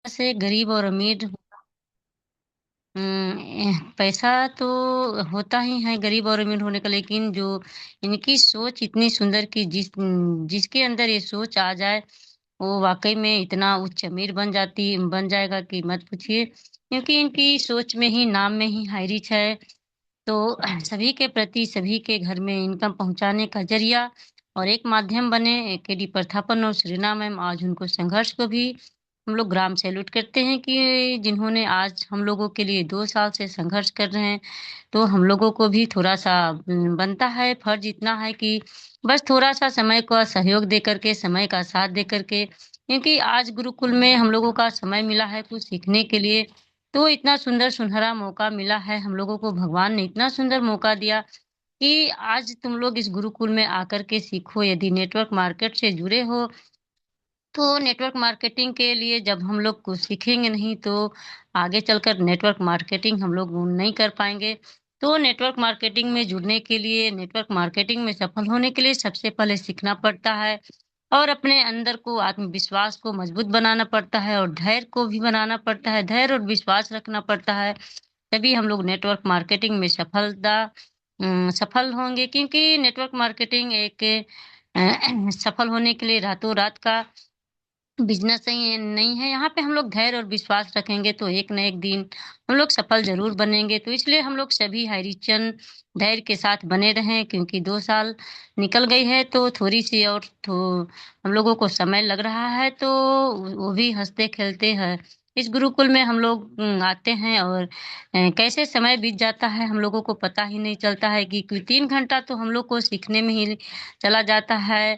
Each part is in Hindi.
से गरीब और अमीर पैसा तो होता ही है गरीब और अमीर होने का, लेकिन जो इनकी सोच इतनी सुंदर कि जिसके अंदर ये सोच आ जाए, वो वाक़ई में इतना उच्च अमीर बन जाएगा कि मत पूछिए। क्योंकि इनकी सोच में ही, नाम में ही हाई रिच है। तो सभी के प्रति, सभी के घर में इनकम पहुँचाने का ज़रिया और एक माध्यम बने। केडी प्रथापन और श्रीना मैम, आज उनको संघर्ष को भी हम लोग ग्राम सैल्यूट करते हैं कि जिन्होंने आज हम लोगों के लिए 2 साल से संघर्ष कर रहे हैं। तो हम लोगों को भी थोड़ा-सा बनता है, फर्ज़ इतना है कि बस थोड़ा-सा समय का सहयोग दे कर के, समय का साथ दे कर के, क्योंकि आज गुरुकुल में हम लोगों का समय मिला है कुछ सीखने के लिए। तो इतना सुंदर सुनहरा मौका मिला है, हम लोगों को भगवान ने इतना सुंदर मौका दिया कि आज तुम लोग इस गुरुकुल में आकर के सीखो। यदि नेटवर्क मार्केट से जुड़े हो, तो नेटवर्क मार्केटिंग के लिए जब हम लोग कुछ सीखेंगे नहीं, तो आगे चलकर नेटवर्क मार्केटिंग हम लोग नहीं कर पाएँगे। तो नेटवर्क मार्केटिंग में जुड़ने के लिए, नेटवर्क मार्केटिंग में सफल होने के लिए सबसे पहले सीखना पड़ता है और अपने अंदर को, आत्मविश्वास को मजबूत बनाना पड़ता है और धैर्य को भी बनाना पड़ता है, धैर्य और विश्वास रखना पड़ता है। तभी हम लोग नेटवर्क मार्केटिंग में सफल होंगे, क्योंकि नेटवर्क मार्केटिंग एक सफल होने के लिए रातों-रात का बिज़नेस ही नहीं है। यहाँ पे हम लोग धैर्य और विश्वास रखेंगे तो एक न एक दिन हम लोग सफल ज़रूर बनेंगे। तो इसलिए हम लोग सभी हरिजन धैर्य के साथ बने रहें, क्योंकि 2 साल निकल गई है तो थोड़ी-सी और थो हम लोगों को समय लग रहा है, तो वो भी हँसते-खेलते हैं। इस गुरुकुल में हम लोग आते हैं और कैसे समय बीत जाता है हम लोगों को पता ही नहीं चलता है कि कोई 3 घंटा तो हम लोग को सीखने में ही चला जाता है।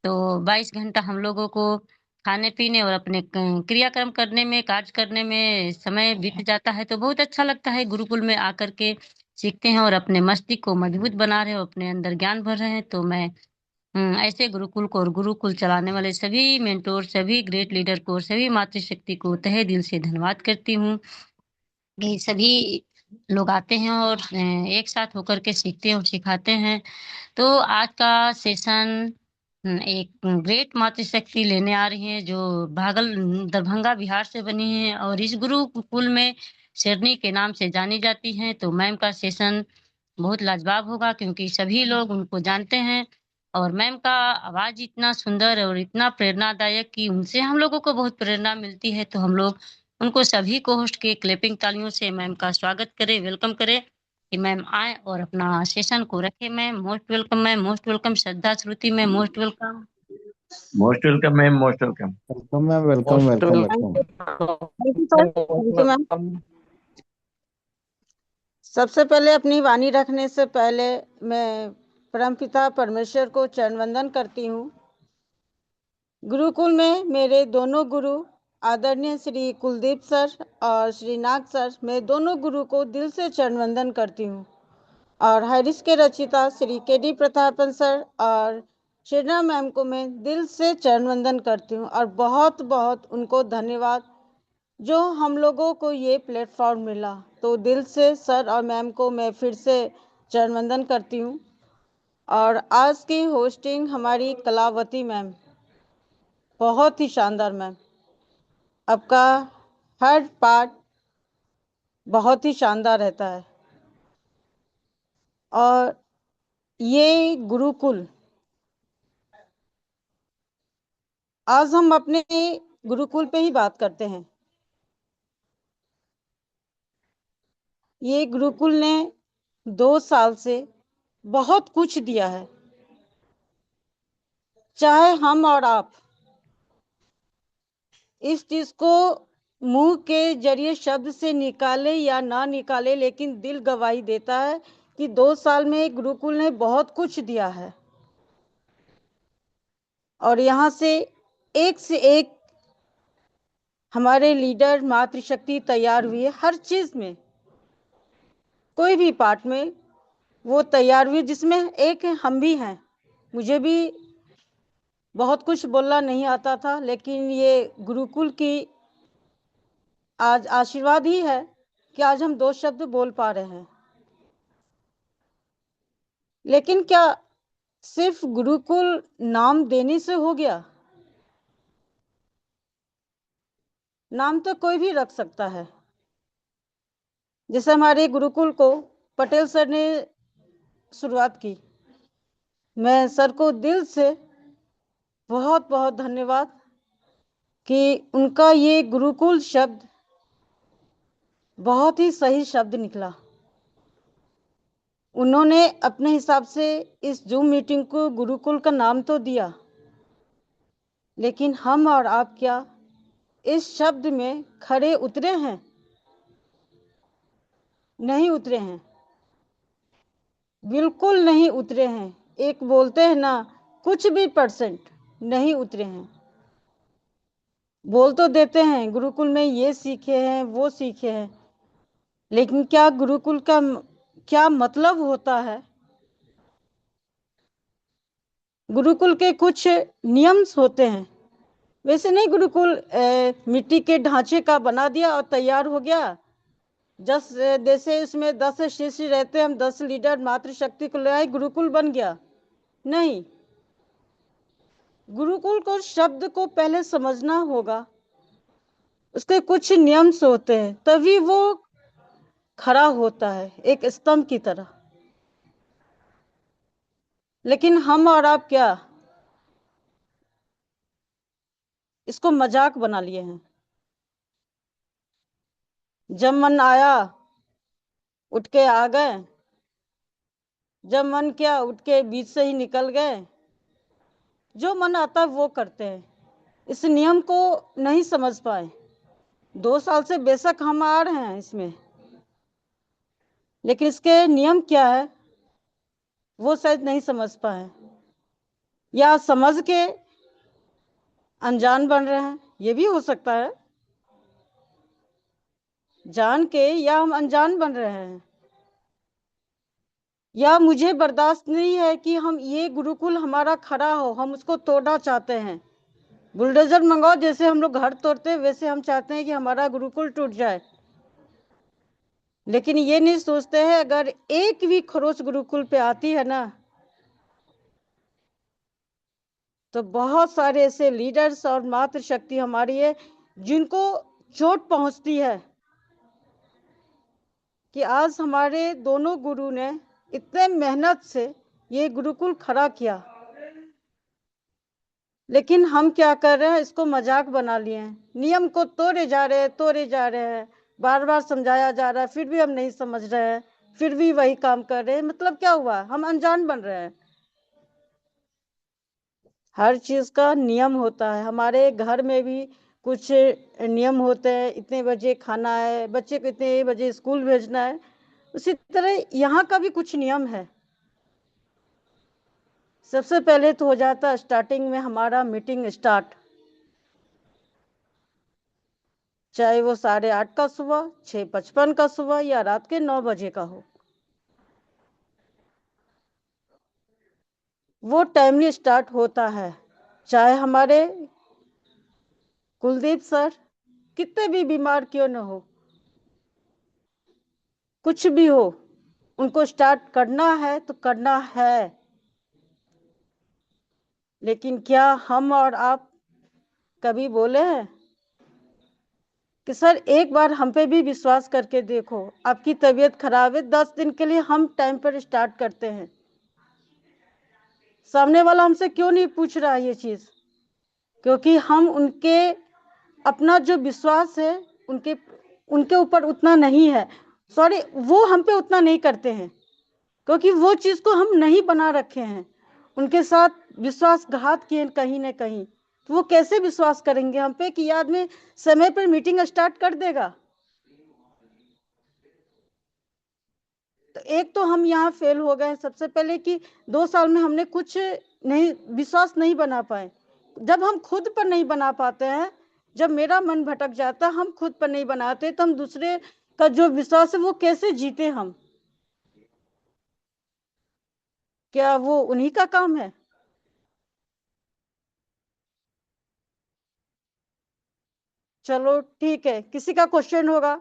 तो 22 घंटा हम लोगों को खाने-पीने और अपने क्रियाक्रम करने में, कार्य करने में समय बीत जाता है। तो बहुत अच्छा लगता है गुरुकुल में आकर के सीखते हैं और अपने मस्तिष्क को मजबूत बना रहे हो, अपने अंदर ज्ञान भर रहे हैं। तो मैं ऐसे गुरुकुल को और गुरुकुल चलाने वाले सभी मेंटोर, सभी ग्रेट लीडर को, सभी मातृशक्ति को तहे दिल से धन्यवाद करती हूँ कि सभी लोग आते हैं और एक साथ होकर के सीखते हैं और सिखाते हैं। तो आज का सेशन एक ग्रेट मातृशक्ति लेने आ रही हैं, जो दरभंगा बिहार से बनी हैं और इस गुरुकुल में शेरनी के नाम से जानी जाती हैं। तो मैम का सेशन बहुत लाजवाब होगा, क्योंकि सभी लोग उनको जानते हैं और मैम का आवाज़ इतना सुंदर और इतना प्रेरणादायक कि उनसे हम लोगों को बहुत प्रेरणा मिलती है। तो हम लोग उनको सभी को होस्ट के क्लैपिंग तालियों से मैम का स्वागत करें, वेलकम करें कि मैम आएँ और अपना सेशन को रखें। Ma'am, most welcome. Shraddha Shruti ma'am, most welcome. Most welcome ma'am, most welcome. Welcome ma'am, welcome most welcome thank welcome. You. Thank you sir, thank you ma'am. सबसे पहले अपनी वाणी रखने से पहले मैं परमपिता परमेश्वर को चरण वंदन करती हूँ। गुरुकुल में मेरे दोनों गुरु आदरणीय श्री कुलदीप सर और श्री नाग सर, मैं दोनों गुरु को दिल से चरण वंदन करती हूँ। और हरीश के रचिता श्री केडी प्रतापन सर और शेरना मैम को मैं दिल से चरण वंदन करती हूँ और बहुत बहुत उनको धन्यवाद जो हम लोगों को ये प्लेटफॉर्म मिला। तो दिल से सर और मैम को मैं फिर से चरण वंदन करती हूँ। और आज की होस्टिंग हमारी कलावती मैम, बहुत ही शानदार मैम। आपका हर पार्ट बहुत ही शानदार रहता है। और ये गुरुकुल, आज हम अपने गुरुकुल पे ही बात करते हैं। ये गुरुकुल ने 2 साल से बहुत कुछ दिया है, चाहे हम और आप इस चीज को मुंह के जरिए शब्द से निकाले या ना निकाले, लेकिन दिल गवाही देता है कि 2 साल में गुरुकुल ने बहुत कुछ दिया है। और यहाँ से एक हमारे लीडर मातृशक्ति तैयार हुई है। हर चीज में, कोई भी पार्ट में वो तैयार हुई, जिसमें एक हम भी हैं। मुझे भी बहुत कुछ बोलना नहीं आता था, लेकिन ये गुरुकुल की आज आशीर्वाद ही है कि आज हम 2 शब्द बोल पा रहे हैं। लेकिन क्या सिर्फ गुरुकुल नाम देने से हो गया? नाम तो कोई भी रख सकता है। जैसे हमारे गुरुकुल को पटेल सर ने शुरुआत की, मैं सर को दिल से बहुत बहुत धन्यवाद कि उनका ये गुरुकुल शब्द बहुत ही सही शब्द निकला। उन्होंने अपने हिसाब से इस जूम मीटिंग को गुरुकुल का नाम तो दिया, लेकिन हम और आप क्या इस शब्द में खरे उतरे हैं? नहीं उतरे हैं, बिल्कुल नहीं उतरे हैं। एक बोलते हैं ना, कुछ भी परसेंट नहीं उतरे हैं। बोल तो देते हैं गुरुकुल में ये सीखे हैं वो सीखे हैं, लेकिन क्या गुरुकुल का क्या मतलब होता है? गुरुकुल के कुछ नियम्स होते हैं। वैसे नहीं गुरुकुल मिट्टी के ढांचे का बना दिया और तैयार हो गया। जैसे इसमें 10 शिष्य रहते, हम 10 लीडर मातृशक्ति को ले आए, गुरुकुल बन गया। नहीं, गुरुकुल को शब्द को पहले समझना होगा। उसके कुछ नियम्स होते हैं, तभी वो खड़ा होता है एक स्तंभ की तरह। लेकिन हम और आप क्या इसको मजाक बना लिए हैं। जब मन आया उठ के आ गए, जब मन किया उठ के बीच से ही निकल गए। जो मन आता है वो करते हैं। इस नियम को नहीं समझ पाए। 2 साल से बेशक हम आ रहे हैं इसमें, लेकिन इसके नियम क्या है वो शायद नहीं समझ पाए, या समझ के अनजान बन रहे हैं। ये भी हो सकता है, जान के या हम अनजान बन रहे हैं, या मुझे बर्दाश्त नहीं है कि हम ये गुरुकुल हमारा खड़ा हो, हम उसको तोड़ना चाहते हैं। बुलडोजर मंगाओ, जैसे हम लोग घर तोड़ते हैं वैसे हम चाहते हैं कि हमारा गुरुकुल टूट जाए। लेकिन ये नहीं सोचते हैं अगर एक भी खरोच गुरुकुल पे आती है ना, तो बहुत सारे ऐसे लीडर्स और मातृशक्ति हमारी है जिनको चोट पहुंचती है कि आज हमारे दोनों गुरु ने इतने मेहनत से ये गुरुकुल खड़ा किया, लेकिन हम क्या कर रहे हैं, इसको मजाक बना लिए हैं। नियम को तोड़े जा रहे हैं, बार बार समझाया जा रहा है, फिर भी हम नहीं समझ रहे हैं, फिर भी वही काम कर रहे हैं। मतलब क्या हुआ, हम अनजान बन रहे हैं। हर चीज का नियम होता है। हमारे घर में भी कुछ नियम होते हैं, इतने बजे खाना है, बच्चे को इतने बजे स्कूल भेजना है। उसी तरह यहाँ का भी कुछ नियम है। सबसे पहले तो हो जाता स्टार्टिंग में हमारा मीटिंग स्टार्ट, चाहे वो 8:30 का सुबह, 6:55 का सुबह, या रात के 9 बजे का हो, वो टाइमली स्टार्ट होता है। चाहे हमारे कुलदीप सर कितने भी बीमार क्यों न हो, कुछ भी हो, उनको स्टार्ट करना है तो करना है। लेकिन क्या हम और आप कभी बोले हैं कि सर एक बार हम पे भी विश्वास करके देखो, आपकी तबीयत खराब है, 10 दिन के लिए हम टाइम पर स्टार्ट करते हैं। सामने वाला हमसे क्यों नहीं पूछ रहा ये चीज? क्योंकि हम उनके अपना जो विश्वास है उनके उनके ऊपर उतना नहीं है। सॉरी, वो हम पे उतना नहीं करते हैं, क्योंकि वो चीज को हम नहीं बना रखे हैं। उनके साथ विश्वासघात किए कहीं ना कहीं, तो वो कैसे विश्वास करेंगे हम पे कि ये आदमी समय पर मीटिंग स्टार्ट कर देगा? तो एक तो हम यहाँ फेल हो गए सबसे पहले कि 2 साल में हमने कुछ नहीं, विश्वास नहीं बना पाए। जब हम खुद पर नहीं बना पाते हैं, जब मेरा मन भटक जाता है, हम खुद पर नहीं बनाते, तो हम दूसरे का जो विश्वास है वो कैसे जीते हम? क्या वो उन्हीं का काम है? चलो ठीक है, किसी का क्वेश्चन होगा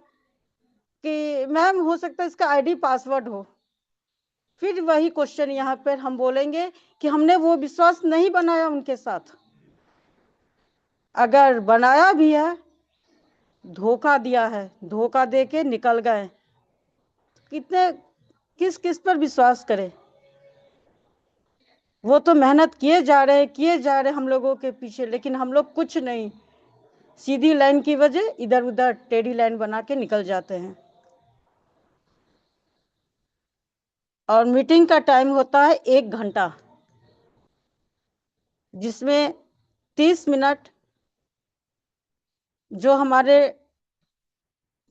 कि मैम हो सकता है इसका आईडी पासवर्ड हो, फिर वही क्वेश्चन यहाँ पर हम बोलेंगे कि हमने वो विश्वास नहीं बनाया उनके साथ। अगर बनाया भी है धोखा दिया है, धोखा दे के निकल गए। कितने किस किस पर विश्वास करें? वो तो मेहनत किए जा रहे हम लोगों के पीछे, लेकिन हम लोग कुछ नहीं, सीधी लाइन की वजह इधर उधर टेढ़ी लाइन बना के निकल जाते हैं। और मीटिंग का टाइम होता है 1 घंटा, जिसमें 30 मिनट जो हमारे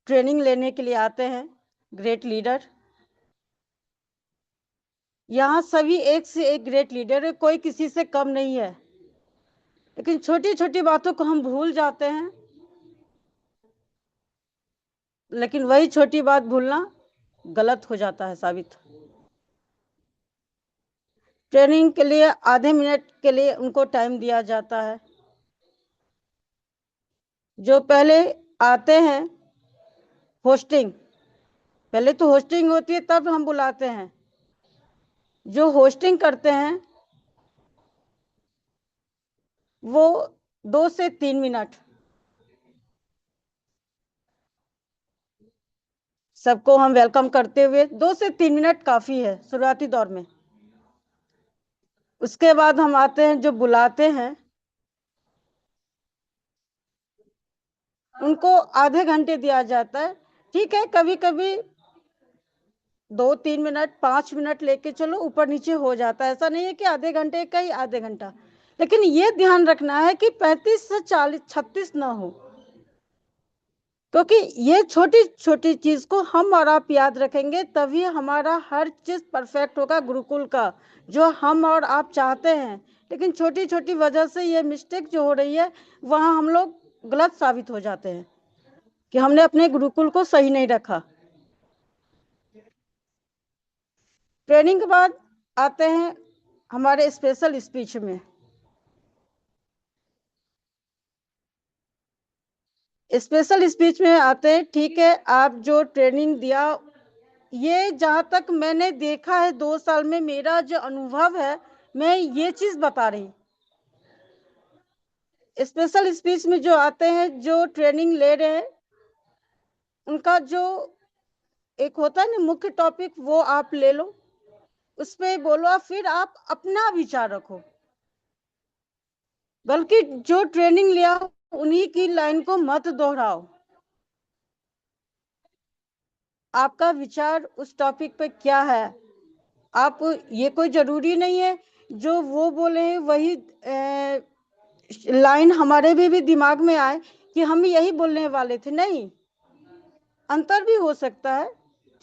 ट्रेनिंग लेने के लिए आते हैं ग्रेट लीडर, यहाँ सभी एक से एक ग्रेट लीडर है, कोई किसी से कम नहीं है, लेकिन छोटी छोटी बातों को हम भूल जाते हैं। लेकिन वही छोटी बात भूलना गलत हो जाता है साबित। ट्रेनिंग के लिए आधे मिनट के लिए उनको टाइम दिया जाता है। जो पहले आते हैं होस्टिंग, पहले तो होस्टिंग होती है तब हम बुलाते हैं। जो होस्टिंग करते हैं वो 2 से 3 मिनट, सबको हम वेलकम करते हुए 2 से 3 मिनट काफी है शुरुआती दौर में। उसके बाद हम आते हैं जो बुलाते हैं, उनको आधे घंटे दिया जाता है। ठीक है, कभी कभी 2-3 मिनट 5 मिनट लेके चलो ऊपर नीचे हो जाता है, ऐसा नहीं है कि आधे घंटे का ही आधे घंटा। लेकिन ये ध्यान रखना है कि 35 से 40 36 ना हो, क्योंकि ये छोटी छोटी चीज को हम और आप याद रखेंगे तभी हमारा हर चीज परफेक्ट होगा गुरुकुल का, जो हम और आप चाहते हैं। लेकिन छोटी छोटी वजह से ये मिस्टेक जो हो रही है, वहां हम लोग गलत साबित हो जाते हैं कि हमने अपने गुरुकुल को सही नहीं रखा। ट्रेनिंग के बाद आते हैं हमारे स्पेशल स्पीच में। स्पेशल स्पीच में आते हैं, ठीक है, आप जो ट्रेनिंग दिया, ये जहां तक मैंने देखा है 2 साल में मेरा जो अनुभव है, मैं ये चीज बता रही। स्पेशल स्पीच में जो आते हैं जो ट्रेनिंग ले रहे हैं, उनका जो एक होता है ना मुख्य टॉपिक, वो आप ले लो, उस पर बोलो, फिर आप अपना विचार रखो। बल्कि जो ट्रेनिंग लिया उन्हीं की लाइन को मत दोहराओ। आपका विचार उस टॉपिक पे क्या है, आप ये कोई जरूरी नहीं है जो वो बोले वही लाइन हमारे भी दिमाग में आए कि हम यही बोलने वाले थे। नहीं, अंतर भी हो सकता है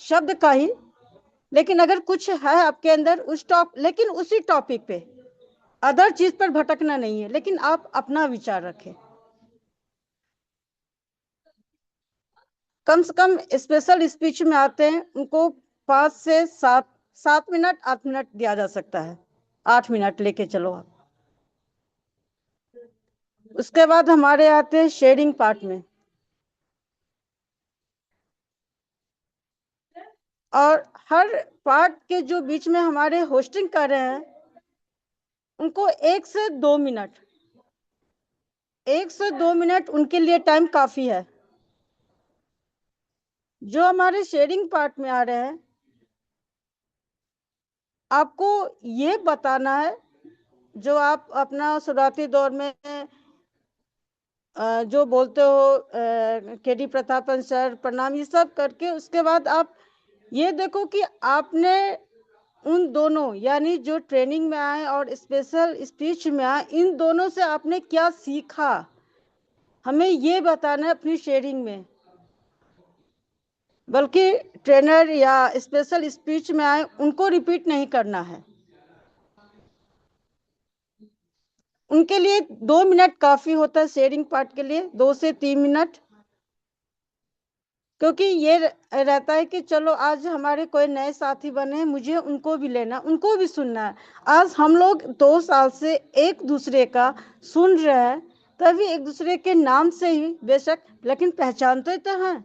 शब्द का ही, लेकिन अगर कुछ है आपके अंदर लेकिन उसी टॉपिक पे, अदर चीज पर भटकना नहीं है, लेकिन आप अपना विचार रखें। कम से कम स्पेशल स्पीच में आते हैं उनको 5 से 7 8 मिनट दिया जा सकता है, 8 मिनट लेके चलो आप। उसके बाद हमारे आते हैं शेयरिंग पार्ट में, और हर पार्ट के जो बीच में हमारे होस्टिंग कर रहे हैं उनको 1 से 2 मिनट, 1 से 2 मिनट उनके लिए टाइम काफी है। जो हमारे शेयरिंग पार्ट में आ रहे हैं, आपको ये बताना है, जो आप अपना शुरुआती दौर में जो बोलते हो केडी प्रतापन सर प्रणाम, ये सब करके उसके बाद आप ये देखो कि आपने उन दोनों, यानी जो ट्रेनिंग में आए और स्पेशल स्पीच में आए, इन दोनों से आपने क्या सीखा, हमें ये बताना है अपनी शेयरिंग में। बल्कि ट्रेनर या स्पेशल स्पीच में आए उनको रिपीट नहीं करना है, उनके लिए 2 मिनट काफी होता है शेयरिंग पार्ट के लिए, 2 से 3 मिनट। क्योंकि ये रहता है कि चलो आज हमारे कोई नए साथी बने हैं, मुझे उनको भी लेना, उनको भी सुनना है। आज हम लोग 2 साल से एक दूसरे का सुन रहे हैं, तभी एक दूसरे के नाम से ही बेशक, लेकिन पहचानते तो हैं।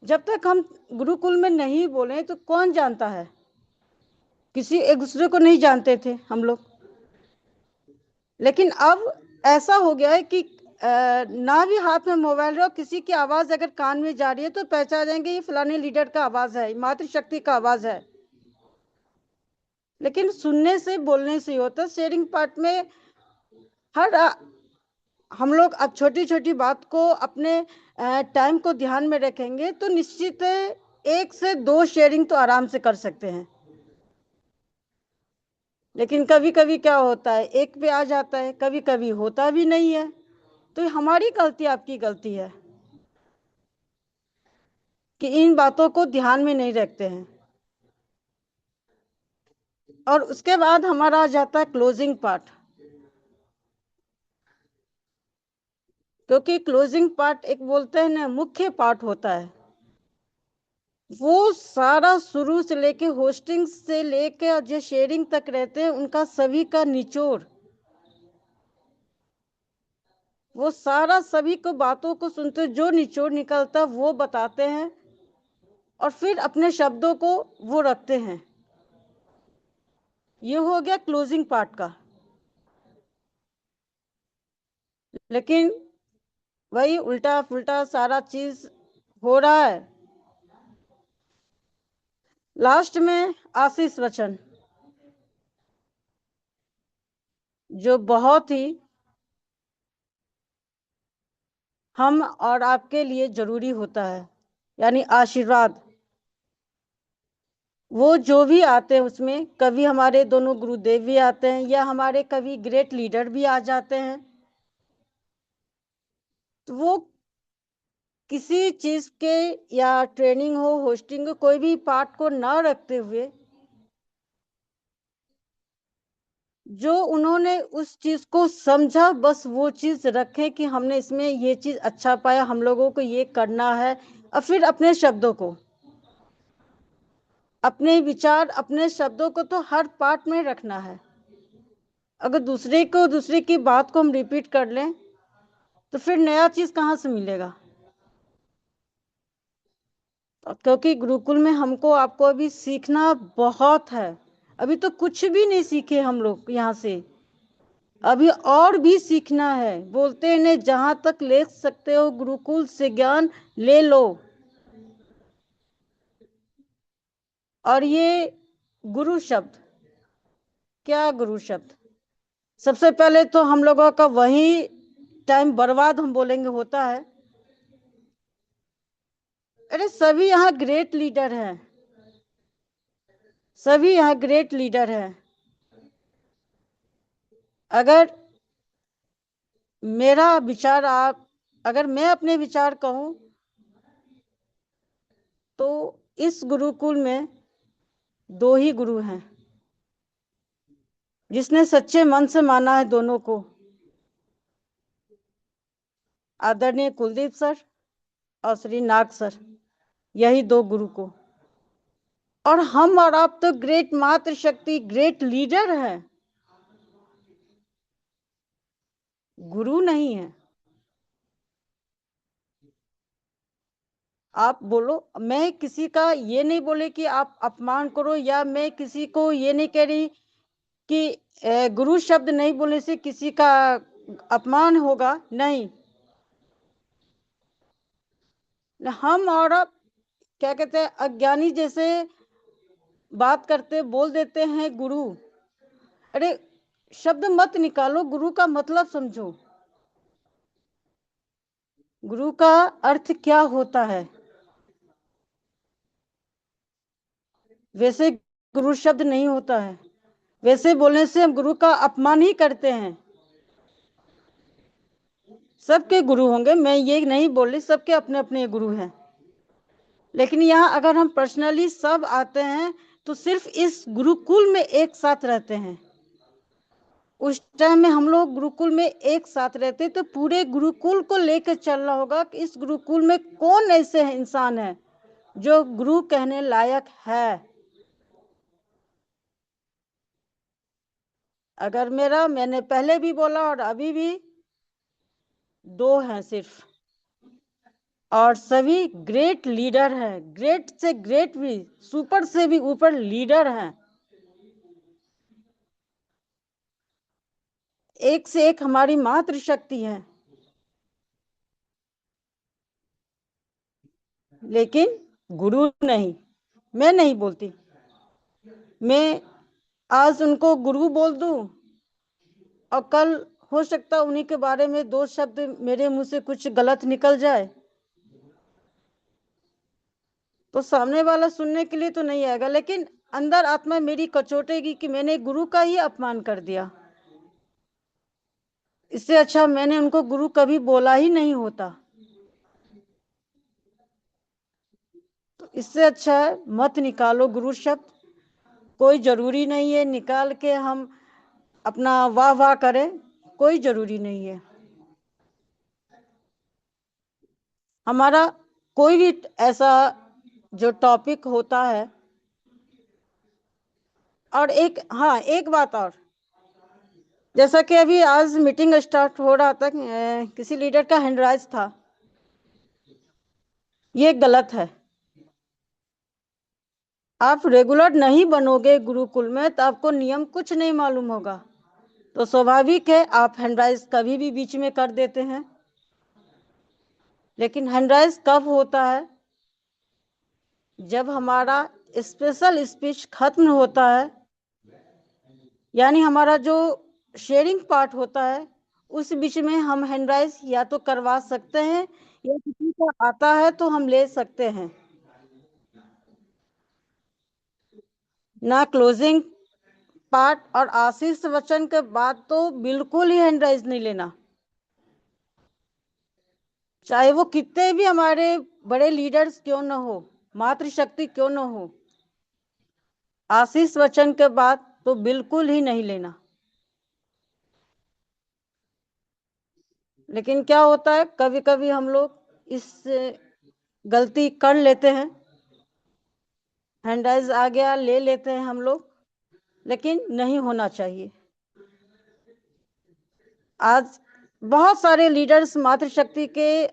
जब तक हम गुरुकुल में नहीं बोले तो कौन जानता है, किसी एक दूसरे को नहीं जानते थे हम लोग। लेकिन अब ऐसा हो गया है कि ना भी हाथ में मोबाइल रहो, किसी की आवाज अगर कान में जा रही है तो पहचान जाएंगे ये फलाने लीडर का आवाज है, मातृशक्ति का आवाज है। लेकिन सुनने से बोलने से होता। शेयरिंग पार्ट में हर हम लोग अब छोटी छोटी बात को अपने टाइम को ध्यान में रखेंगे तो निश्चित 1 से 2 शेयरिंग तो आराम से कर सकते हैं। लेकिन कभी कभी क्या होता है, एक पे आ जाता है, कभी कभी होता भी नहीं है। तो हमारी गलती, आपकी गलती है कि इन बातों को ध्यान में नहीं रखते हैं। और उसके बाद हमारा आ जाता है क्लोजिंग पार्ट, क्योंकि क्लोजिंग पार्ट एक बोलते हैं ना मुख्य पार्ट होता है। वो सारा शुरू से लेके होस्टिंग से लेके जो शेयरिंग तक रहते हैं उनका सभी का निचोड़, वो सारा सभी को बातों को सुनते जो निचोड़ निकलता वो बताते हैं और फिर अपने शब्दों को वो रखते हैं। ये हो गया क्लोजिंग पार्ट का। लेकिन वही उल्टा पुल्टा सारा चीज हो रहा है। लास्ट में आशीष वचन जो बहुत ही हम और आपके लिए जरूरी होता है, यानी आशीर्वाद। वो जो भी आते हैं उसमें कभी हमारे दोनों गुरुदेव भी आते हैं या हमारे कभी ग्रेट लीडर भी आ जाते हैं। तो वो किसी चीज के या ट्रेनिंग हो, होस्टिंग हो, कोई भी पार्ट को ना रखते हुए जो उन्होंने उस चीज को समझा बस वो चीज रखें कि हमने इसमें ये चीज अच्छा पाया, हम लोगों को ये करना है। और फिर अपने शब्दों को, अपने विचार, अपने शब्दों को तो हर पार्ट में रखना है। अगर दूसरे की बात को हम रिपीट कर लें तो फिर नया चीज कहाँ से मिलेगा। क्योंकि गुरुकुल में हमको आपको अभी सीखना बहुत है। अभी तो कुछ भी नहीं सीखे हम लोग यहाँ से, अभी और भी सीखना है। बोलते हैं ने जहां तक ले सकते हो गुरुकुल से ज्ञान ले लो। और ये गुरु शब्द, क्या गुरु शब्द, सबसे पहले तो हम लोगों का वही टाइम बर्बाद हम बोलेंगे होता है। अरे सभी यहाँ ग्रेट लीडर हैं, सभी यहाँ ग्रेट लीडर हैं। अगर मेरा विचार आप, अगर मैं अपने विचार कहूं तो इस गुरुकुल में 2 ही गुरु हैं जिसने सच्चे मन से माना है दोनों को, आदरणीय कुलदीप सर और श्री नाग सर, यही 2 गुरु को। और हम और आप तो ग्रेट मातृशक्ति, ग्रेट लीडर हैं, गुरु नहीं है। आप बोलो, मैं किसी का ये नहीं बोले कि आप अपमान करो, या मैं किसी को ये नहीं कह रही कि गुरु शब्द नहीं बोलने से किसी का अपमान होगा, नहीं। हम और आप क्या कहते हैं, अज्ञानी जैसे बात करते बोल देते हैं गुरु। अरे शब्द मत निकालो, गुरु का मतलब समझो, गुरु का अर्थ क्या होता है। वैसे गुरु शब्द नहीं होता है, वैसे बोलने से हम गुरु का अपमान ही करते हैं। सबके गुरु होंगे, मैं ये नहीं बोल रही, सबके अपने अपने गुरु हैं। लेकिन यहाँ अगर हम पर्सनली सब आते हैं तो सिर्फ इस गुरुकुल में एक साथ रहते हैं। उस टाइम में हम लोग गुरुकुल में एक साथ रहते तो पूरे गुरुकुल को लेकर चलना होगा कि इस गुरुकुल में कौन ऐसे इंसान है जो गुरु कहने लायक है। अगर मैंने पहले भी बोला और अभी भी 2 हैं सिर्फ, और सभी ग्रेट लीडर हैं, ग्रेट से ग्रेट भी, सुपर से भी ऊपर लीडर हैं। एक से एक हमारी मातृशक्ति है। लेकिन गुरु नहीं, मैं नहीं बोलती। मैं आज उनको गुरु बोल दूं और कल हो सकता उन्हीं के बारे में दो शब्द मेरे मुंह से कुछ गलत निकल जाए, तो सामने वाला सुनने के लिए तो नहीं आएगा, लेकिन अंदर आत्मा मेरी कचोटेगी कि मैंने गुरु का ही अपमान कर दिया। इससे अच्छा मैंने उनको गुरु कभी बोला ही नहीं होता। तो इससे अच्छा है मत निकालो गुरु शब्द। कोई जरूरी नहीं है निकाल के हम अपना वाह वाह करें, कोई जरूरी नहीं है। हमारा कोई भी ऐसा जो टॉपिक होता है, और एक हाँ एक बात और, जैसा कि अभी आज मीटिंग स्टार्ट हो रहा था, किसी लीडर का हैंडराइज था, ये गलत है। आप रेगुलर नहीं बनोगे गुरुकुल में तो आपको नियम कुछ नहीं मालूम होगा, तो स्वाभाविक है आप हैंडराइज कभी भी बीच में कर देते हैं। लेकिन हैंडराइज कब होता है? जब हमारा स्पेशल स्पीच खत्म होता है, यानी हमारा जो शेयरिंग पार्ट होता है, उस बीच में हम हैंडराइज या तो करवा सकते हैं या किसी को आता है तो हम ले सकते हैं। ना क्लोजिंग पार्ट और आशीष वचन के बाद तो बिल्कुल ही हैंडराइज नहीं लेना, चाहे वो कितने भी हमारे बड़े लीडर्स क्यों न हो, मातृशक्ति क्यों न हो। आशीष वचन के बाद तो बिल्कुल ही नहीं लेना। लेकिन क्या होता है, कभी कभी हम लोग इस गलती कर लेते हैं, हैंडराइज आ गया ले लेते हैं हम लोग, लेकिन नहीं होना चाहिए। आज बहुत सारे लीडर्स मातृशक्ति के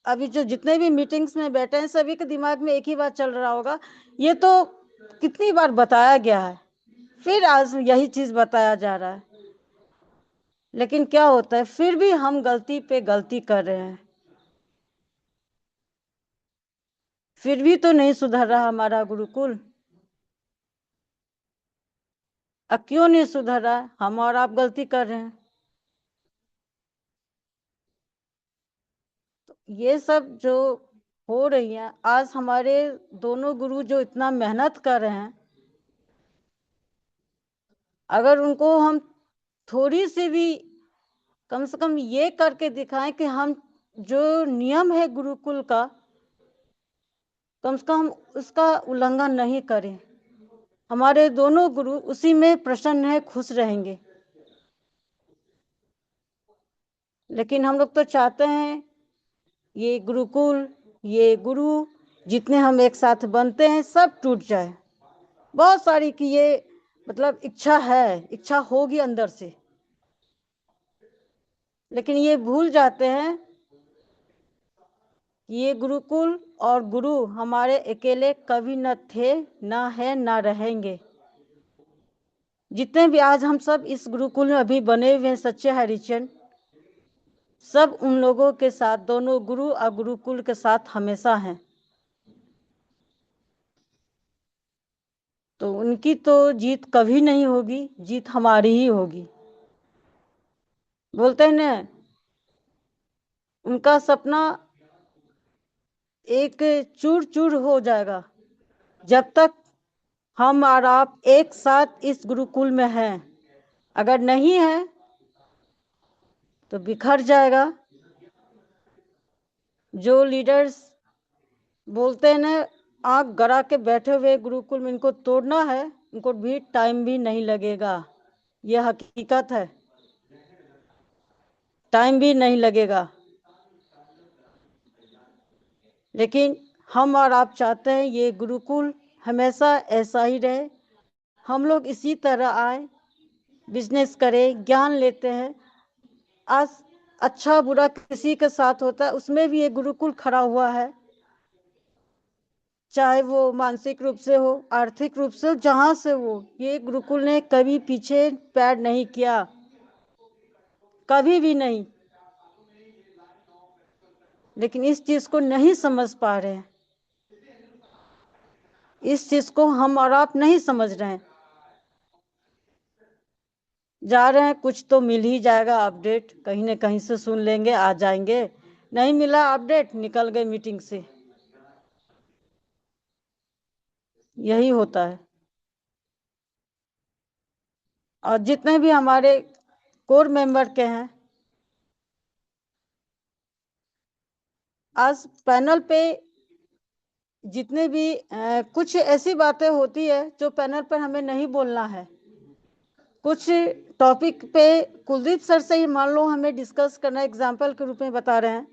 अभी जो जितने भी मीटिंग्स में बैठे हैं, सभी के दिमाग में एक ही बात चल रहा होगा, ये तो कितनी बार बताया गया है, फिर आज यही चीज बताया जा रहा है। लेकिन क्या होता है, फिर भी हम गलती पे गलती कर रहे हैं, फिर भी तो नहीं सुधर रहा हमारा गुरुकुल। अब क्यों नहीं सुधर रहा है? हम और आप गलती कर रहे हैं। तो ये सब जो हो रही है, आज हमारे दोनों गुरु जो इतना मेहनत कर रहे हैं, अगर उनको हम थोड़ी सी भी कम से कम ये करके दिखाएं कि हम जो नियम है गुरुकुल का, कम से कम उसका उल्लंघन नहीं करें, हमारे दोनों गुरु उसी में प्रसन्न है, खुश रहेंगे। लेकिन हम लोग तो चाहते हैं ये गुरुकुल, ये गुरु जितने हम एक साथ बनते हैं सब टूट जाए। बहुत सारी की ये मतलब इच्छा है, इच्छा होगी अंदर से, लेकिन ये भूल जाते हैं कि ये गुरुकुल और गुरु हमारे अकेले कभी न थे, ना है, ना रहेंगे। जितने भी आज हम सब इस गुरुकुल में अभी बने हुए हैं सच्चे हरिचंद, सब उन लोगों के साथ, दोनों गुरु और गुरुकुल के साथ हमेशा हैं। तो उनकी तो जीत कभी नहीं होगी, जीत हमारी ही होगी। बोलते हैं ना, उनका सपना एक चूर चूर हो जाएगा जब तक हम और आप एक साथ इस गुरुकुल में हैं। अगर नहीं है तो बिखर जाएगा। जो लीडर्स बोलते हैं ना, आंख गड़ा के बैठे हुए गुरुकुल में, इनको तोड़ना है, उनको भी टाइम भी नहीं लगेगा। यह हकीकत है, टाइम भी नहीं लगेगा। लेकिन हम और आप चाहते हैं ये गुरुकुल हमेशा ऐसा ही रहे, हम लोग इसी तरह आए, बिजनेस करें, ज्ञान लेते हैं। आज अच्छा बुरा किसी के साथ होता है, उसमें भी ये गुरुकुल खड़ा हुआ है, चाहे वो मानसिक रूप से हो, आर्थिक रूप से हो, जहां से हो, ये गुरुकुल ने कभी पीछे पैर नहीं किया, कभी भी नहीं। लेकिन इस चीज को नहीं समझ पा रहे हैं। इस चीज को हम और आप नहीं समझ रहे हैं। जा रहे हैं, कुछ तो मिल ही जाएगा अपडेट, कहीं न कहीं से सुन लेंगे, आ जाएंगे। नहीं मिला अपडेट, निकल गए मीटिंग से। यही होता है। और जितने भी हमारे कोर मेंबर के हैं, आज पैनल पे जितने भी कुछ ऐसी बातें होती है जो पैनल पर हमें नहीं बोलना है। कुछ टॉपिक पे कुलदीप सर से ही मान लो हमें डिस्कस करना, एग्जाम्पल के रूप में बता रहे हैं,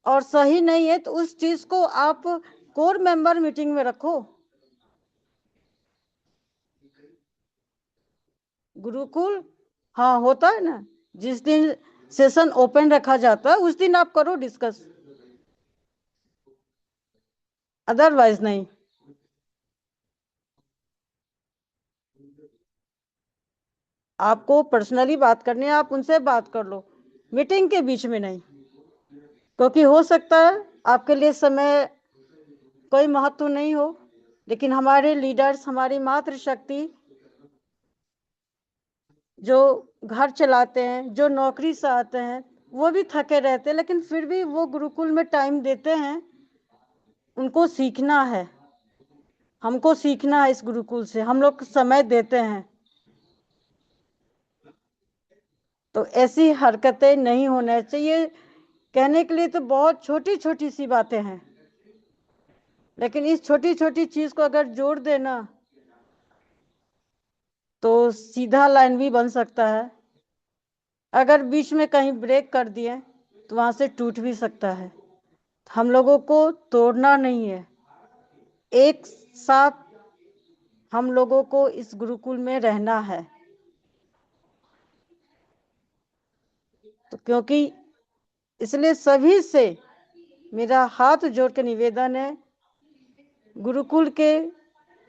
और सही नहीं है तो उस चीज को आप कोर मेंबर मीटिंग में रखो। गुरुकुल, हाँ होता है ना, जिस दिन सेशन ओपन रखा जाता है उस दिन आप करो डिस्कस, अदरवाइज नहीं। आपको पर्सनली बात करनी है, आप उनसे बात कर लो, मीटिंग के बीच में नहीं। क्योंकि हो सकता है आपके लिए समय कोई महत्व नहीं हो, लेकिन हमारे लीडर्स, हमारी मातृशक्ति जो घर चलाते हैं, जो नौकरी से आते हैं, वो भी थके रहते हैं, लेकिन फिर भी वो गुरुकुल में टाइम देते हैं। उनको सीखना है, हमको सीखना है इस गुरुकुल से, हम लोग समय देते हैं। तो ऐसी हरकतें नहीं होना चाहिए। कहने के लिए तो बहुत छोटी छोटी सी बातें हैं, लेकिन इस छोटी छोटी चीज को अगर जोड़ देना तो सीधा लाइन भी बन सकता है। अगर बीच में कहीं ब्रेक कर दिए तो वहां से टूट भी सकता है। हम लोगों को तोड़ना नहीं है, एक साथ हम लोगों को इस गुरुकुल में रहना है। तो क्योंकि इसलिए सभी से मेरा हाथ जोड़ के निवेदन है, गुरुकुल के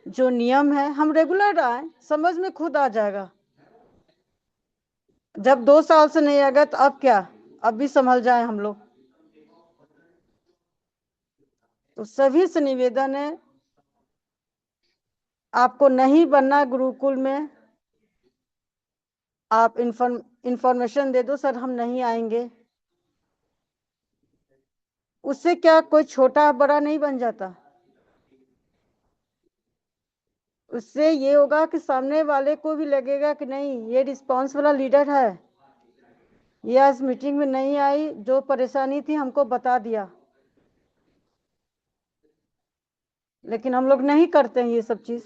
जो नियम है हम रेगुलर आए, समझ में खुद आ जाएगा। जब 2 साल से नहीं आएगा तो अब क्या, अब भी संभल जाए हम लोग। तो सभी से निवेदन है, आपको नहीं बनना गुरुकुल में, आप इंफॉर्मेशन दे दो सर हम नहीं आएंगे। उससे क्या कोई छोटा बड़ा नहीं बन जाता। उससे ये होगा कि सामने वाले को भी लगेगा कि नहीं, ये रिस्पॉन्स वाला लीडर है, ये आज मीटिंग में नहीं आई, जो परेशानी थी हमको बता दिया। लेकिन हम लोग नहीं करते हैं ये सब चीज।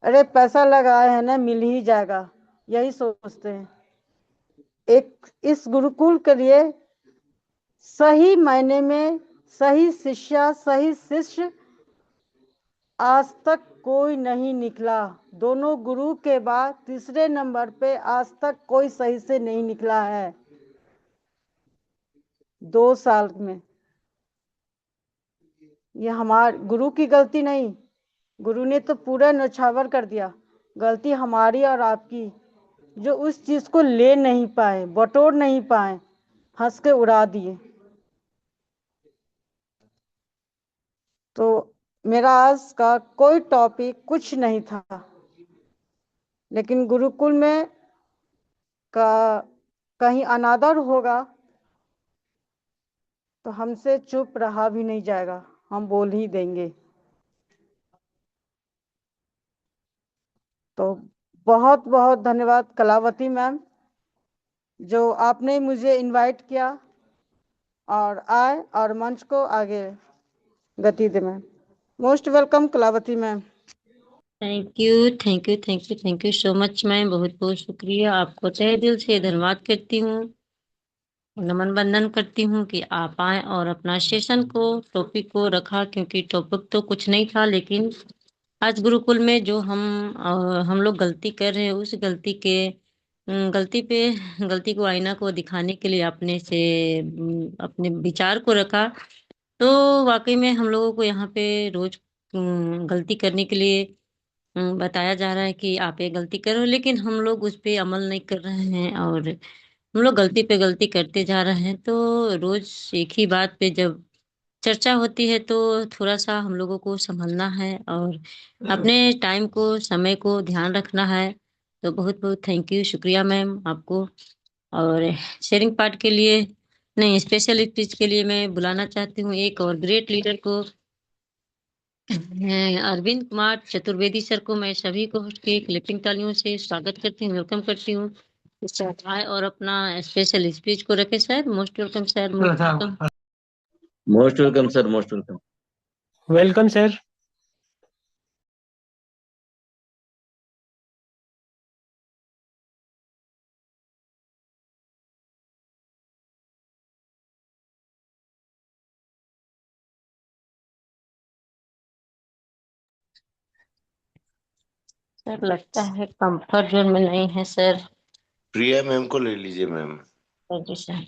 अरे पैसा लगाए है ना, मिल ही जाएगा, यही सोचते हैं। एक इस गुरुकुल के लिए सही मायने में सही शिष्या, सही शिष्य आज तक कोई नहीं निकला। दोनों गुरु के बाद तीसरे नंबर पे आज तक कोई सही से नहीं निकला है 2 साल में। ये हमारे गुरु की गलती नहीं, गुरु ने तो पूरा नछावर कर दिया। गलती हमारी और आपकी, जो उस चीज को ले नहीं पाए, बटोर नहीं पाए, हंस के उड़ा दिए। तो मेरा आज का कोई टॉपिक कुछ नहीं था, लेकिन गुरुकुल में का कहीं अनादर होगा तो हमसे चुप रहा भी नहीं जाएगा, हम बोल ही देंगे। तो बहुत बहुत धन्यवाद कलावती मैम, जो आपने मुझे इनवाइट किया और आए और मंच को आगे गति दे। Ma'am most welcome Kalavati ma'am. Thank you, thank you, thank you, thank you so much ma'am, बहुत बहुत शुक्रिया। आपको तहे दिल से धन्यवाद करती हूँ, नमन बंदन करती हूँ कि आप आए और अपना सेशन को, टॉपिक को रखा, क्योंकि टॉपिक तो कुछ नहीं था, लेकिन आज गुरुकुल में जो हम लोग गलती कर रहे हैं, उस गलती के गलती पे गलती को, आईना को दिखाने के लिए अपने से अपने विचार को रखा। तो वाकई में हम लोगों को यहाँ पे रोज गलती करने के लिए बताया जा रहा है कि आप ये गलती करो, लेकिन हम लोग उस पे अमल नहीं कर रहे हैं और हम लोग गलती पे गलती करते जा रहे हैं। तो रोज एक ही बात पे जब चर्चा होती है तो थोड़ा-सा हम लोगों को सँभलना है और अपने टाइम को, समय को ध्यान रखना है। तो बहुत-बहुत थैंक यू, शुक्रिया मैम आपको। और शेयरिंग पार्ट के लिए नहीं, स्पेशल स्पीच के लिए मैं बुलाना चाहती हूँ एक और ग्रेट लीडर को अरविंद कुमार चतुर्वेदी सर को। मैं सभी को होस्ट के क्लैपिंग तालियों से स्वागत करती हूँ, वेलकम करती हूँ। सर आए और अपना स्पेशल स्पीच को रखें sir. Most welcome sir, most welcome. Most welcome sir, most welcome. Welcome sir. Sir लगता है कंफर्ट जोन में नहीं है सर। प्रिया मैम को ले लीजिए मैम। जी सर।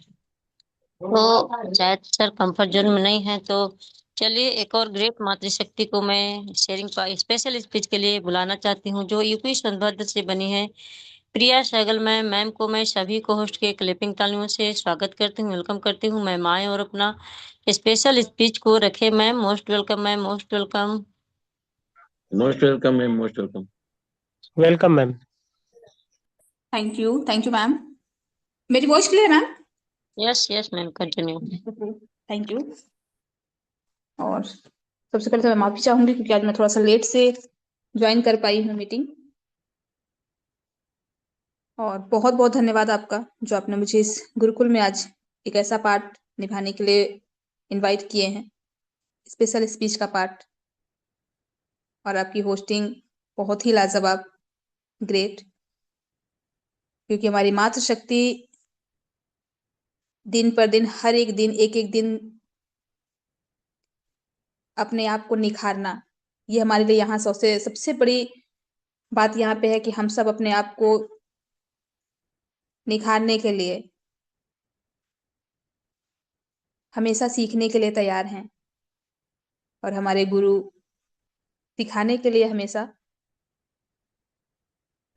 तो शायद सर कंफर्ट जोन में नहीं है, तो चलिए एक और ग्रेट मातृशक्ति को मैं शेयरिंग स्पेशल स्पीच के लिए बुलाना चाहती हूँ, जो यूपी सोनभद्र से बनी है। प्रिया सहगल मैम को मैं सभी को होस्ट के क्लैपिंग तालियों से स्वागत करती हूँ, वेलकम करती हूँ। मैम आए और अपना स्पेशल स्पीच को रखे ma'am. Most welcome ma'am, most welcome. Most welcome ma'am, most welcome. Welcome ma'am. Thank you ma'am. मेरी वॉइस क्लियर है ma'am? Yes yes ma'am, continue. Thank you. और सबसे पहले तो मैं माफी चाहूंगी क्योंकि आज मैं थोड़ा सा लेट से ज्वाइन कर पाई हूँ मीटिंग। और बहुत बहुत धन्यवाद आपका जो आपने मुझे इस गुरुकुल में आज एक ऐसा पार्ट निभाने के लिए इनवाइट किए हैं, स्पेशल स्पीच का पार्ट। और आपकी होस्टिंग बहुत ही लाजवाब, ग्रेट। क्योंकि हमारी मातृशक्ति दिन पर दिन, हर एक दिन, एक एक दिन अपने आप को निखारना, ये हमारे लिए यहाँ सबसे बड़ी बात यहाँ पे है कि हम सब अपने आप को निखारने के लिए हमेशा सीखने के लिए तैयार हैं। और हमारे गुरु सिखाने के लिए हमेशा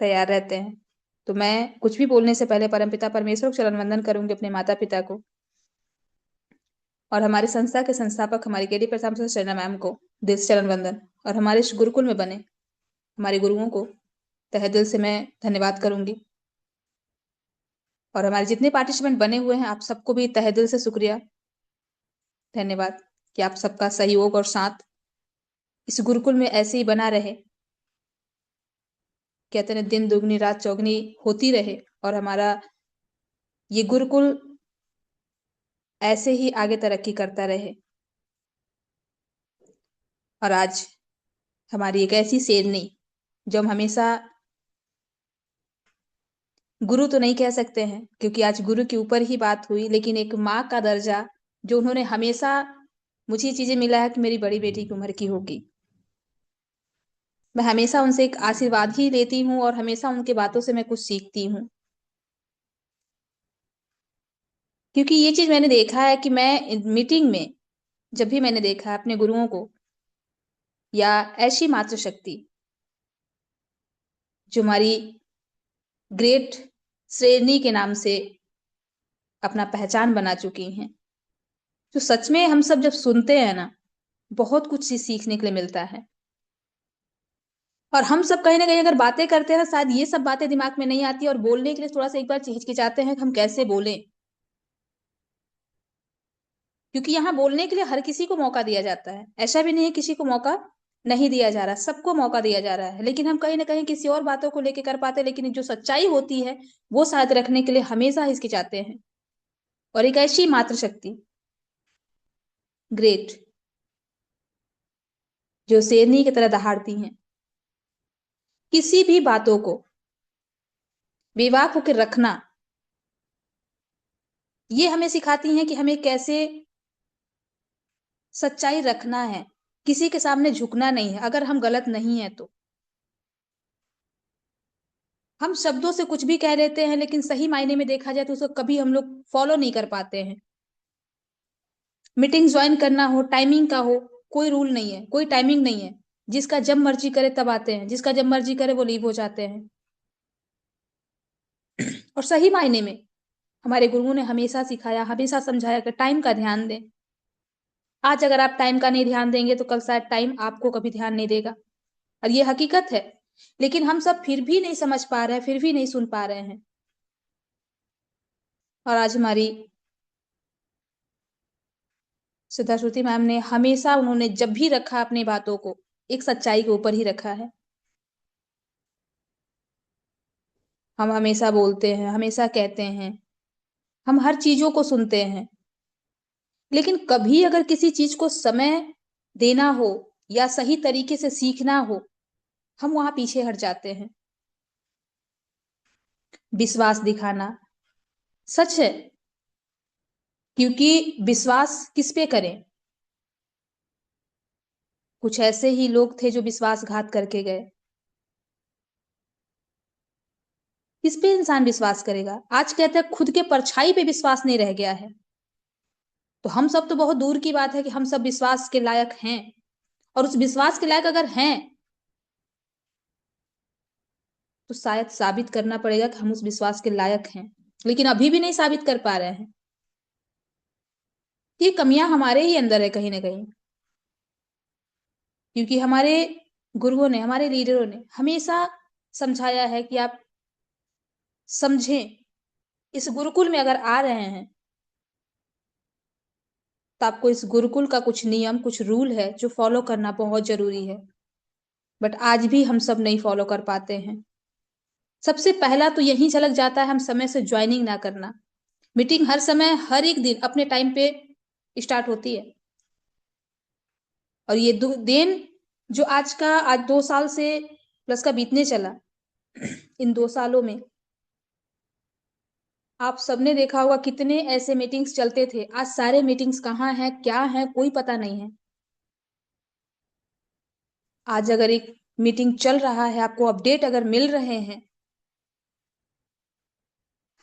तैयार रहते हैं। तो मैं कुछ भी बोलने से पहले परमपिता परमेश्वर को चरण वंदन करूंगी, अपने माता पिता को, और हमारे संस्था के संस्थापक हमारी केडी प्रताप शर्मा मैम को दिल से चरण वंदन। और हमारे इस गुरुकुल में बने हमारे गुरुओं को तहे दिल से मैं धन्यवाद करूंगी। और हमारे जितने पार्टिसिपेंट बने हुए हैं, आप सबको भी तहे दिल से शुक्रिया, धन्यवाद कि आप सबका सहयोग और साथ इस गुरुकुल में ऐसे ही बना रहे। कहते हैं दिन दुगनी रात चौगनी होती रहे और हमारा ये गुरुकुल ऐसे ही आगे तरक्की करता रहे। और आज हमारी एक ऐसी शेरनी जो हम हमेशा गुरु तो नहीं कह सकते हैं क्योंकि आज गुरु के ऊपर ही बात हुई, लेकिन एक माँ का दर्जा जो उन्होंने हमेशा, मुझे ये चीजें मिला है कि मेरी बड़ी बेटी की उम्र की होगी। मैं हमेशा उनसे एक आशीर्वाद ही लेती हूँ और हमेशा उनके बातों से मैं कुछ सीखती हूँ। क्योंकि ये चीज मैंने देखा है कि मैं मीटिंग में जब भी मैंने देखा है अपने गुरुओं को या ऐसी मातृशक्ति जो हमारी ग्रेट श्रेणी के नाम से अपना पहचान बना चुकी हैं, जो सच में हम सब जब सुनते हैं ना, बहुत कुछ चीज सीखने के लिए मिलता है। और हम सब कहीं ना कहीं अगर बातें करते हैं, शायद ये सब बातें दिमाग में नहीं आती और बोलने के लिए थोड़ा सा एक बार हिचकिचाते हैं कि हम कैसे बोलें। क्योंकि यहाँ बोलने के लिए हर किसी को मौका दिया जाता है, ऐसा भी नहीं है किसी को मौका नहीं दिया जा रहा, सबको मौका दिया जा रहा है। लेकिन हम कहीं ना कहीं किसी और बातों को लेकर कर पाते, लेकिन जो सच्चाई होती है वो शायद रखने के लिए हमेशा हिचकिचाते हैं। और एक ऐसी मातृशक्ति ग्रेट जो शेरनी की तरह दहाड़ती हैं, किसी भी बातों को बेबाक होकर रखना, ये हमें सिखाती हैं कि हमें कैसे सच्चाई रखना है, किसी के सामने झुकना नहीं है अगर हम गलत नहीं है तो। हम शब्दों से कुछ भी कह देते हैं, लेकिन सही मायने में देखा जाए तो उसको कभी हम लोग फॉलो नहीं कर पाते हैं। मीटिंग ज्वाइन करना हो, टाइमिंग का हो, कोई रूल नहीं है, कोई टाइमिंग नहीं है। जिसका जब मर्जी करे तब आते हैं, जिसका जब मर्जी करे वो लीव हो जाते हैं। और सही मायने में हमारे गुरुओं ने हमेशा सिखाया, हमेशा समझाया कि टाइम का ध्यान दें। आज अगर आप टाइम का नहीं ध्यान देंगे तो कल शायद टाइम आपको कभी ध्यान नहीं देगा, और ये हकीकत है। लेकिन हम सब फिर भी नहीं समझ पा रहे हैं, फिर भी नहीं सुन पा रहे हैं। और आज हमारी सिद्धाश्रुति मैम ने हमेशा, उन्होंने जब भी रखा अपनी बातों को एक सच्चाई के ऊपर ही रखा है। हम हमेशा बोलते हैं, हमेशा कहते हैं, हम हर चीजों को सुनते हैं, लेकिन कभी अगर किसी चीज को समय देना हो या सही तरीके से सीखना हो, हम वहां पीछे हट जाते हैं। विश्वास दिखाना सच है, क्योंकि विश्वास किस पे करें? कुछ ऐसे ही लोग थे जो विश्वासघात करके गए। किस पे इंसान विश्वास करेगा? आज कहते हैं खुद के परछाई पे विश्वास नहीं रह गया है। तो हम सब तो बहुत दूर की बात है कि हम सब विश्वास के लायक हैं, और उस विश्वास के लायक अगर हैं तो शायद साबित करना पड़ेगा कि हम उस विश्वास के लायक हैं, लेकिन अभी भी नहीं साबित कर पा रहे हैं। ये कमियां हमारे ही अंदर है कहीं ना कहीं, क्योंकि हमारे गुरुओं ने, हमारे लीडरों ने हमेशा समझाया है कि आप समझें, इस गुरुकुल में अगर आ रहे हैं तो आपको इस गुरुकुल का कुछ नियम, कुछ रूल है जो फॉलो करना बहुत जरूरी है। बट आज भी हम सब नहीं फॉलो कर पाते हैं। सबसे पहला तो यही झलक जाता है हम समय से ज्वाइनिंग ना करना। मीटिंग हर समय, हर एक दिन अपने टाइम पे स्टार्ट होती है, और ये दिन जो आज 2 साल से प्लस का बीतने चला, इन 2 सालों में आप सबने देखा होगा कितने ऐसे मीटिंग्स चलते थे। आज सारे मीटिंग्स कहाँ हैं, क्या है, कोई पता नहीं है। आज अगर एक मीटिंग चल रहा है, आपको अपडेट अगर मिल रहे हैं,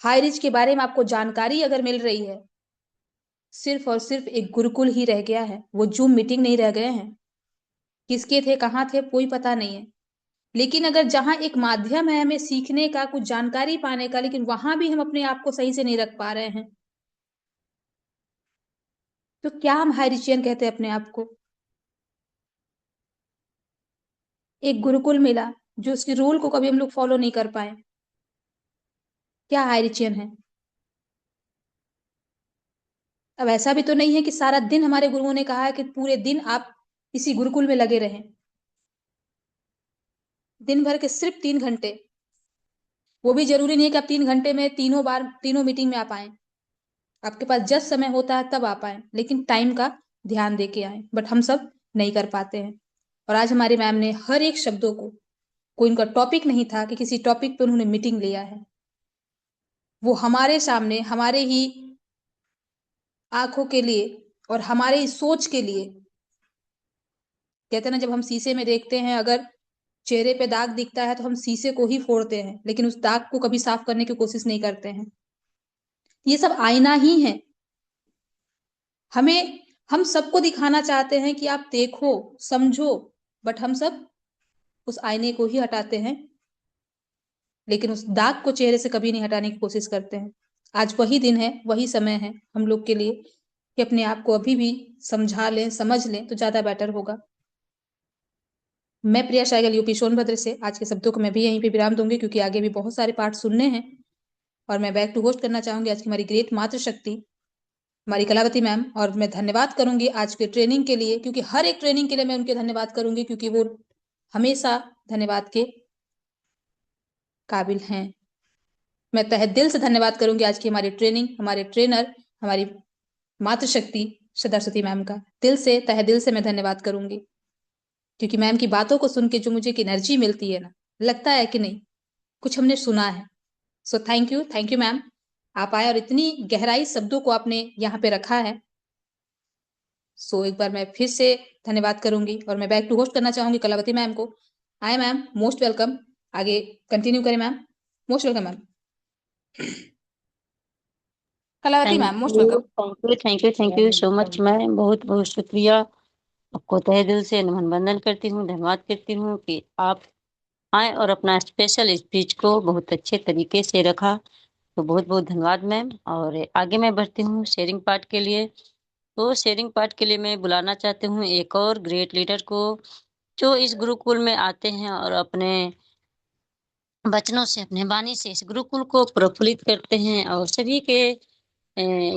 हाई रिच के बारे में आपको जानकारी अगर मिल रही है, सिर्फ और सिर्फ एक गुरुकुल ही रह गया है। वो जूम मीटिंग नहीं रह गए हैं। किसके थे, कहाँ थे, कोई पता नहीं है। लेकिन अगर जहां एक माध्यम है हमें सीखने का, कुछ जानकारी पाने का, लेकिन वहां भी हम अपने आप को सही से नहीं रख पा रहे हैं, तो क्या हम हाई रिचियन कहते हैं अपने आप को? एक गुरुकुल मिला जो उसके रूल को कभी हम लोग फॉलो नहीं कर पाए, क्या हाई रिचियन है? अब ऐसा भी तो नहीं है कि सारा दिन हमारे गुरुओं ने कहा है कि पूरे दिन आप इसी गुरुकुल में लगे रहें। दिन भर के सिर्फ 3 घंटे, वो भी जरूरी नहीं है कि आप 3 घंटे में तीनों बार, तीनों मीटिंग में आप आए। आपके पास जब समय होता है तब आप आए, लेकिन टाइम का ध्यान दे के आए। बट हम सब नहीं कर पाते हैं। और आज हमारे मैम ने हर एक शब्दों को, कोई उनका टॉपिक नहीं था कि किसी टॉपिक पर उन्होंने मीटिंग लिया है, वो हमारे सामने, हमारे ही आंखों के लिए और हमारे ही सोच के लिए, कहते हैं ना, जब हम शीशे में देखते हैं, अगर चेहरे पे दाग दिखता है तो हम शीशे को ही फोड़ते हैं, लेकिन उस दाग को कभी साफ करने की कोशिश नहीं करते हैं। ये सब आईना ही है। हम सबको दिखाना चाहते हैं कि आप देखो, समझो, बट हम सब उस आईने को ही हटाते हैं, लेकिन उस दाग को चेहरे से कभी नहीं हटाने की कोशिश करते हैं। आज वही दिन है, वही समय है हम लोग के लिए कि अपने आप को अभी भी समझा लें, समझ लें तो ज्यादा बेटर होगा। मैं प्रिया शाइगल, यूपी सोनभद्र से आज के शब्दों को मैं भी यहीं पे विराम दूंगी, क्योंकि आगे भी बहुत सारे पार्ट सुनने हैं। और मैं बैक टू होस्ट करना चाहूंगी आज की हमारी ग्रेट मातृशक्ति, हमारी कलावती मैम। और मैं धन्यवाद करूंगी आज के ट्रेनिंग के लिए, क्योंकि हर एक ट्रेनिंग के लिए मैं उनके धन्यवाद करूंगी, क्योंकि वो हमेशा धन्यवाद के काबिल हैं। मैं तहे दिल से धन्यवाद करूंगी आज की हमारी ट्रेनिंग, हमारे ट्रेनर, हमारी मातृशक्ति सरस्वती मैम का दिल से, तहे दिल से मैं धन्यवाद करूंगी, क्योंकि मैम की बातों को सुन के जो मुझे एक एनर्जी मिलती है ना, लगता है कि नहीं कुछ हमने सुना है। सो थैंक यू मैम, आप आए और इतनी गहराई शब्दों को आपने यहाँ पे रखा है। सो एक बार मैं फिर से धन्यवाद करूंगी, और मैं बैक टू होस्ट करना चाहूंगी कलावती मैम को। आए मैम, मोस्ट वेलकम। आगे कंटिन्यू करें ma'am, most welcome ma'am. Kalavati thank ma'am, most you, welcome. Thank you so much ma'am, बहुत बहुत शुक्रिया। आपको तहे दिल से नमन बंदन करती हूँ, धन्यवाद करती हूँ कि आप आए और अपना स्पेशल स्पीच को बहुत अच्छे तरीके से रखा। तो बहुत बहुत धन्यवाद मैम। और आगे मैं बढ़ती हूँ शेयरिंग पार्ट के लिए। तो शेयरिंग पार्ट के लिए मैं बुलाना चाहती हूँ एक और ग्रेट लीडर को, जो इस गुरुकुल में आते हैं और अपने वचनों से, अपने वाणी से इस गुरुकुल को प्रफुल्लित करते हैं और सभी के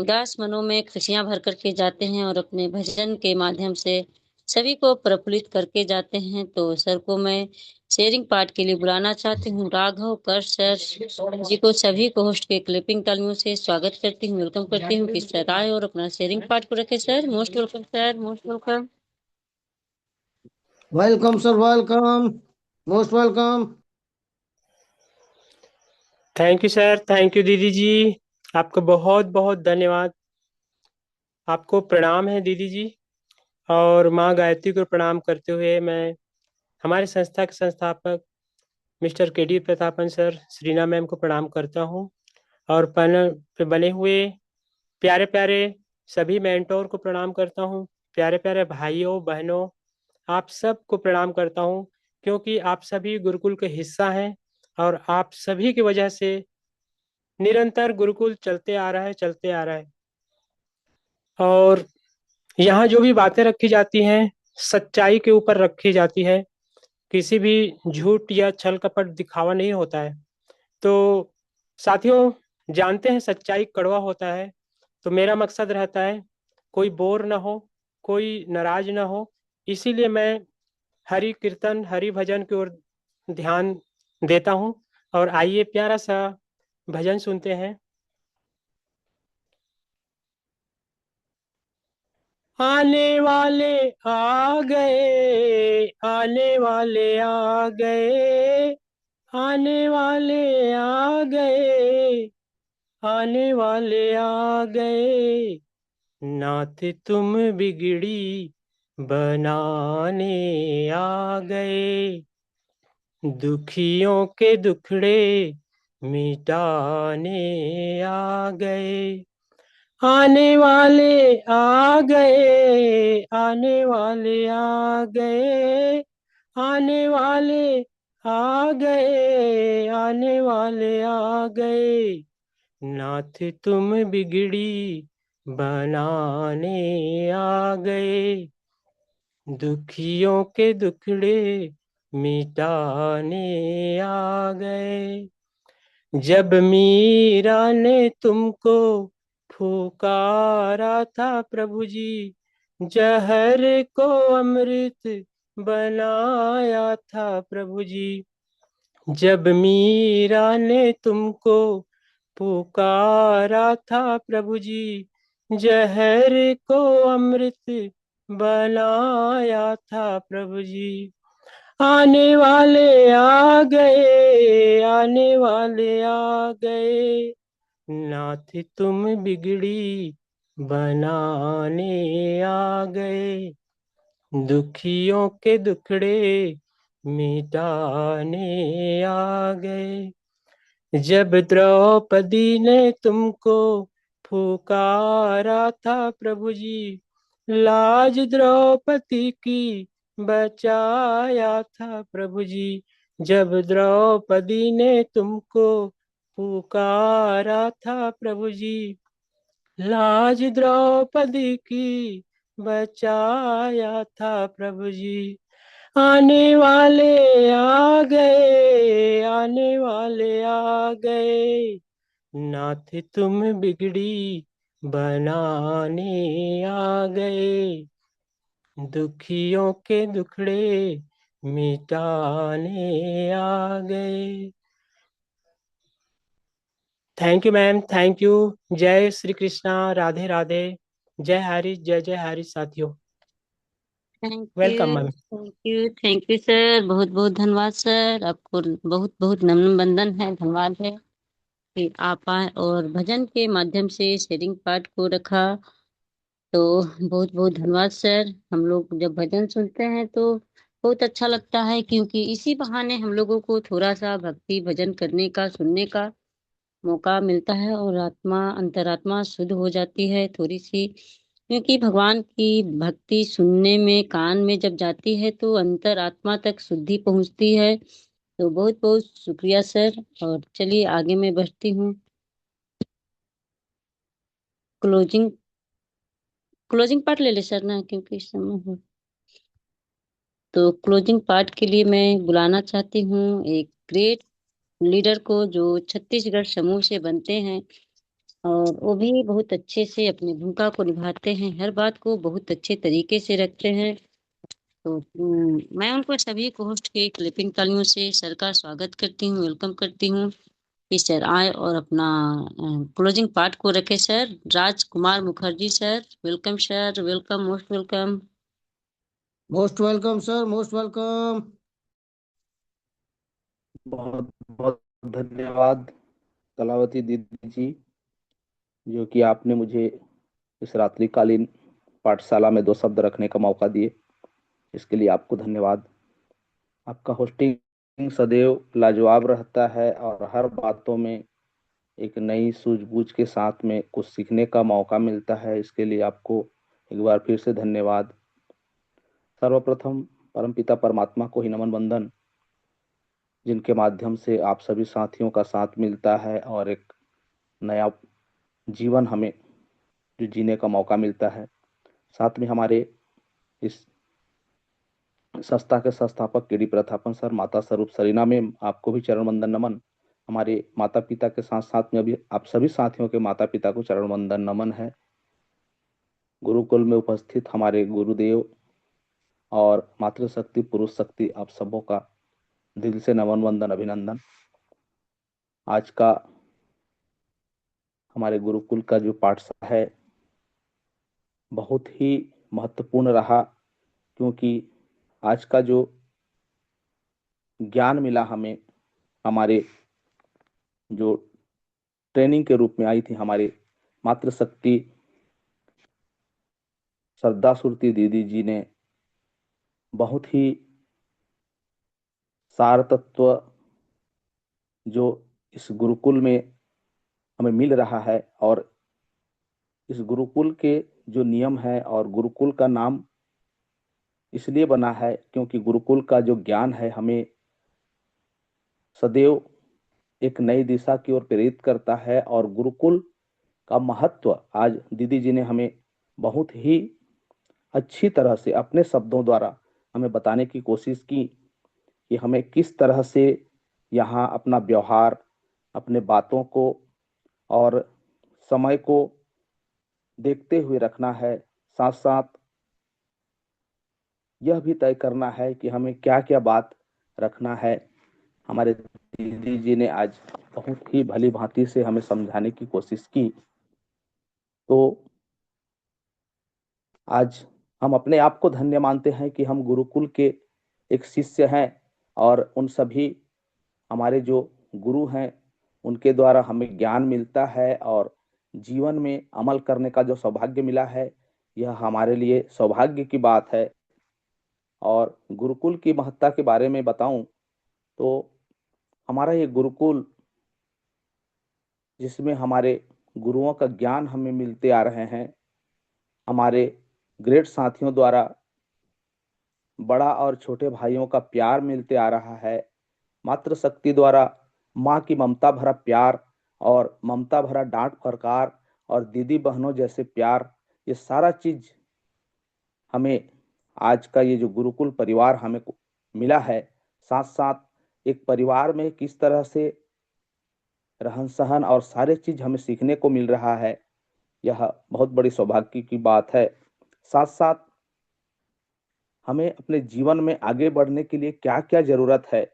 उदास मनों में खुशियां भर करके जाते हैं और अपने भजन के माध्यम से सभी को प्रफुल्लित करके जाते हैं। तो सर को मैं शेयरिंग पार्ट के लिए बुलाना चाहती हूँ। राघव कर सर जी को सभी को होस्ट के क्लिपिंग तालियों से स्वागत करती हूँ, वेलकम करती हूँ कि सर आए और अपना शेयरिंग पार्ट को रखे। Sir most welcome, sir most welcome. Welcome sir, welcome, most welcome. Thank you sir, thank you दीदी जी, आपको बहुत बहुत धन्यवाद। आपको प्रणाम है दीदी जी, और माँ गायत्री को प्रणाम करते हुए मैं हमारे संस्था के संस्थापक mister KD Prathapan sir, Shreena ma'am को प्रणाम करता हूँ, और पैनल पे बने हुए प्यारे प्यारे सभी मेंटोर को प्रणाम करता हूँ। प्यारे प्यारे भाइयों बहनों, आप सबको प्रणाम करता हूँ, क्योंकि आप सभी गुरुकुल के हिस्सा हैं और आप सभी की वजह से निरंतर गुरुकुल चलते आ रहा है, चलते आ रहा है। और यहाँ जो भी बातें रखी जाती हैं सच्चाई के ऊपर रखी जाती है, किसी भी झूठ या छल कपट दिखावा नहीं होता है। तो साथियों, जानते हैं सच्चाई कड़वा होता है, तो मेरा मकसद रहता है कोई बोर ना हो, कोई नाराज ना हो, इसीलिए मैं हरि कीर्तन हरि भजन की ओर ध्यान देता हूँ। और आइए प्यारा सा भजन सुनते हैं। आने वाले आ गए, आने वाले आ गए, आने वाले आ गए, आने वाले आ गए, नाथ तुम बिगड़ी बनाने आ गए, दुखियों के दुखड़े मिटाने आ गए, आने वाले आ गए, आने वाले आ गए, आने वाले आ गए, आने वाले आ गए, नाथ तुम बिगड़ी बनाने आ गए, दुखियों के दुखड़े मिटाने आ गए, जब मीरा ने तुमको फुकारा था प्रभु जी, जहर को अमृत बनाया था प्रभु जी, जब मीरा ने तुमको पुकारा था प्रभु जी, जहर को अमृत बनाया था प्रभु जी, आने वाले आ गए, आने वाले आ गए, नाथ तुम बिगड़ी बनाने आ गए, दुखियों के दुखड़े मिटाने आ गए, जब द्रौपदी ने तुमको पुकारा था प्रभु जी, लाज द्रौपदी की बचाया था प्रभु जी, जब द्रौपदी ने तुमको पुकारा था प्रभु जी, लाज द्रौपदी की बचाया था प्रभु जी, आने वाले आ गए, आने वाले आ गए, नाथ तुम बिगड़ी बनाने आ गए, दुखियों के दुखड़े मिटाने आ गए। Thank you ma'am, thank you. जय श्री कृष्णा, राधे राधे, जय हरि, जय जय हरि साथियों। Thank welcome you, ma'am. Thank you, thank you sir, बहुत बहुत धन्यवाद सर, आपको बहुत बहुत नमन बंदन है, धन्यवाद है कि आप आए और भजन के माध्यम से शेयरिंग पार्ट को रखा। तो बहुत बहुत धन्यवाद सर। हम लोग जब भजन सुनते हैं तो बहुत अच्छा लगता है, क्योंकि इसी बहाने हम लोगों को थोड़ा सा भक्ति भजन करने का, सुनने का मौका मिलता है और आत्मा, अंतरात्मा शुद्ध हो जाती है थोड़ी सी, क्योंकि भगवान की भक्ति सुनने में, कान में जब जाती है तो अंतरात्मा तक शुद्धि पहुंचती है। तो बहुत बहुत शुक्रिया सर। और चलिए आगे मैं बढ़ती हूँ। क्लोजिंग क्लोजिंग पार्ट ले ले सर ना, क्योंकि इस समय है। तो क्लोजिंग पार्ट के लिए मैं बुलाना चाहती हूँ एक ग्रेट लीडर को, जो छत्तीसगढ़ समूह से बनते हैं और वो भी बहुत अच्छे से अपनी भूमिका को निभाते हैं, हर बात को बहुत अच्छे तरीके से रखते हैं। तो मैं उनको सभी को होस्ट के क्लिपिंग तालियों से सर का स्वागत करती हूँ, वेलकम करती हूँ कि सर आए और अपना क्लोजिंग पार्ट को रखे। Sir Rajkumar Mukherjee sir, welcome sir, welcome, most welcome. Most welcome sir, most welcome. बहुत बहुत धन्यवाद कलावती दीदी जी, जो कि आपने मुझे इस रात्रिकालीन पाठशाला में 2 शब्द रखने का मौका दिए। इसके लिए आपको धन्यवाद। आपका होस्टिंग सदैव लाजवाब रहता है और हर बातों में एक नई सूझबूझ के साथ में कुछ सीखने का मौका मिलता है। इसके लिए आपको एक बार फिर से धन्यवाद। सर्वप्रथम परमपिता परमात्मा को ही नमन वंदन, जिनके माध्यम से आप सभी साथियों का साथ मिलता है और एक नया जीवन हमें जो जीने का मौका मिलता है। साथ में हमारे इस संस्था के संस्थापक केडी प्रतापन सर, माता स्वरूप सरीना में आपको भी चरण वंदन नमन। हमारे माता पिता के साथ साथ में अभी आप सभी साथियों के माता पिता को चरण वंदन नमन है। गुरुकुल में उपस्थित हमारे गुरुदेव और मातृशक्ति पुरुष शक्ति, आप सबों का दिल से नमन वंदन अभिनंदन। आज का हमारे गुरुकुल का जो पाठशाला है बहुत ही महत्वपूर्ण रहा, क्योंकि आज का जो ज्ञान मिला हमें, हमारे जो ट्रेनिंग के रूप में आई थी हमारे मातृशक्ति श्रद्धा सुरती दीदी जी ने, बहुत ही सार तत्व जो इस गुरुकुल में हमें मिल रहा है, और इस गुरुकुल के जो नियम है, और गुरुकुल का नाम इसलिए बना है क्योंकि गुरुकुल का जो ज्ञान है हमें सदैव एक नई दिशा की ओर प्रेरित करता है। और गुरुकुल का महत्व आज दीदी जी ने हमें बहुत ही अच्छी तरह से अपने शब्दों द्वारा हमें बताने की कोशिश की कि हमें किस तरह से यहाँ अपना व्यवहार, अपने बातों को और समय को देखते हुए रखना है। साथ साथ यह भी तय करना है कि हमें क्या क्या बात रखना है। हमारे दीदी जी ने आज बहुत ही भली भांति से हमें समझाने की कोशिश की। तो आज हम अपने आप को धन्य मानते हैं कि हम गुरुकुल के एक शिष्य हैं, और उन सभी हमारे जो गुरु हैं उनके द्वारा हमें ज्ञान मिलता है और जीवन में अमल करने का जो सौभाग्य मिला है, यह हमारे लिए सौभाग्य की बात है। और गुरुकुल की महत्ता के बारे में बताऊं तो हमारा ये गुरुकुल, जिसमें हमारे गुरुओं का ज्ञान हमें मिलते आ रहे हैं, हमारे ग्रेट साथियों द्वारा बड़ा और छोटे भाइयों का प्यार मिलते आ रहा है, मातृशक्ति द्वारा माँ की ममता भरा प्यार और ममता भरा डांट फटकार और दीदी बहनों जैसे प्यार, ये सारा चीज हमें आज का ये जो गुरुकुल परिवार हमें मिला है। साथ साथ एक परिवार में किस तरह से रहन सहन और सारे चीज हमें सीखने को मिल रहा है, यह बहुत बड़ी सौभाग्य की बात है। साथ साथ हमें अपने जीवन में आगे बढ़ने के लिए क्या क्या जरूरत है,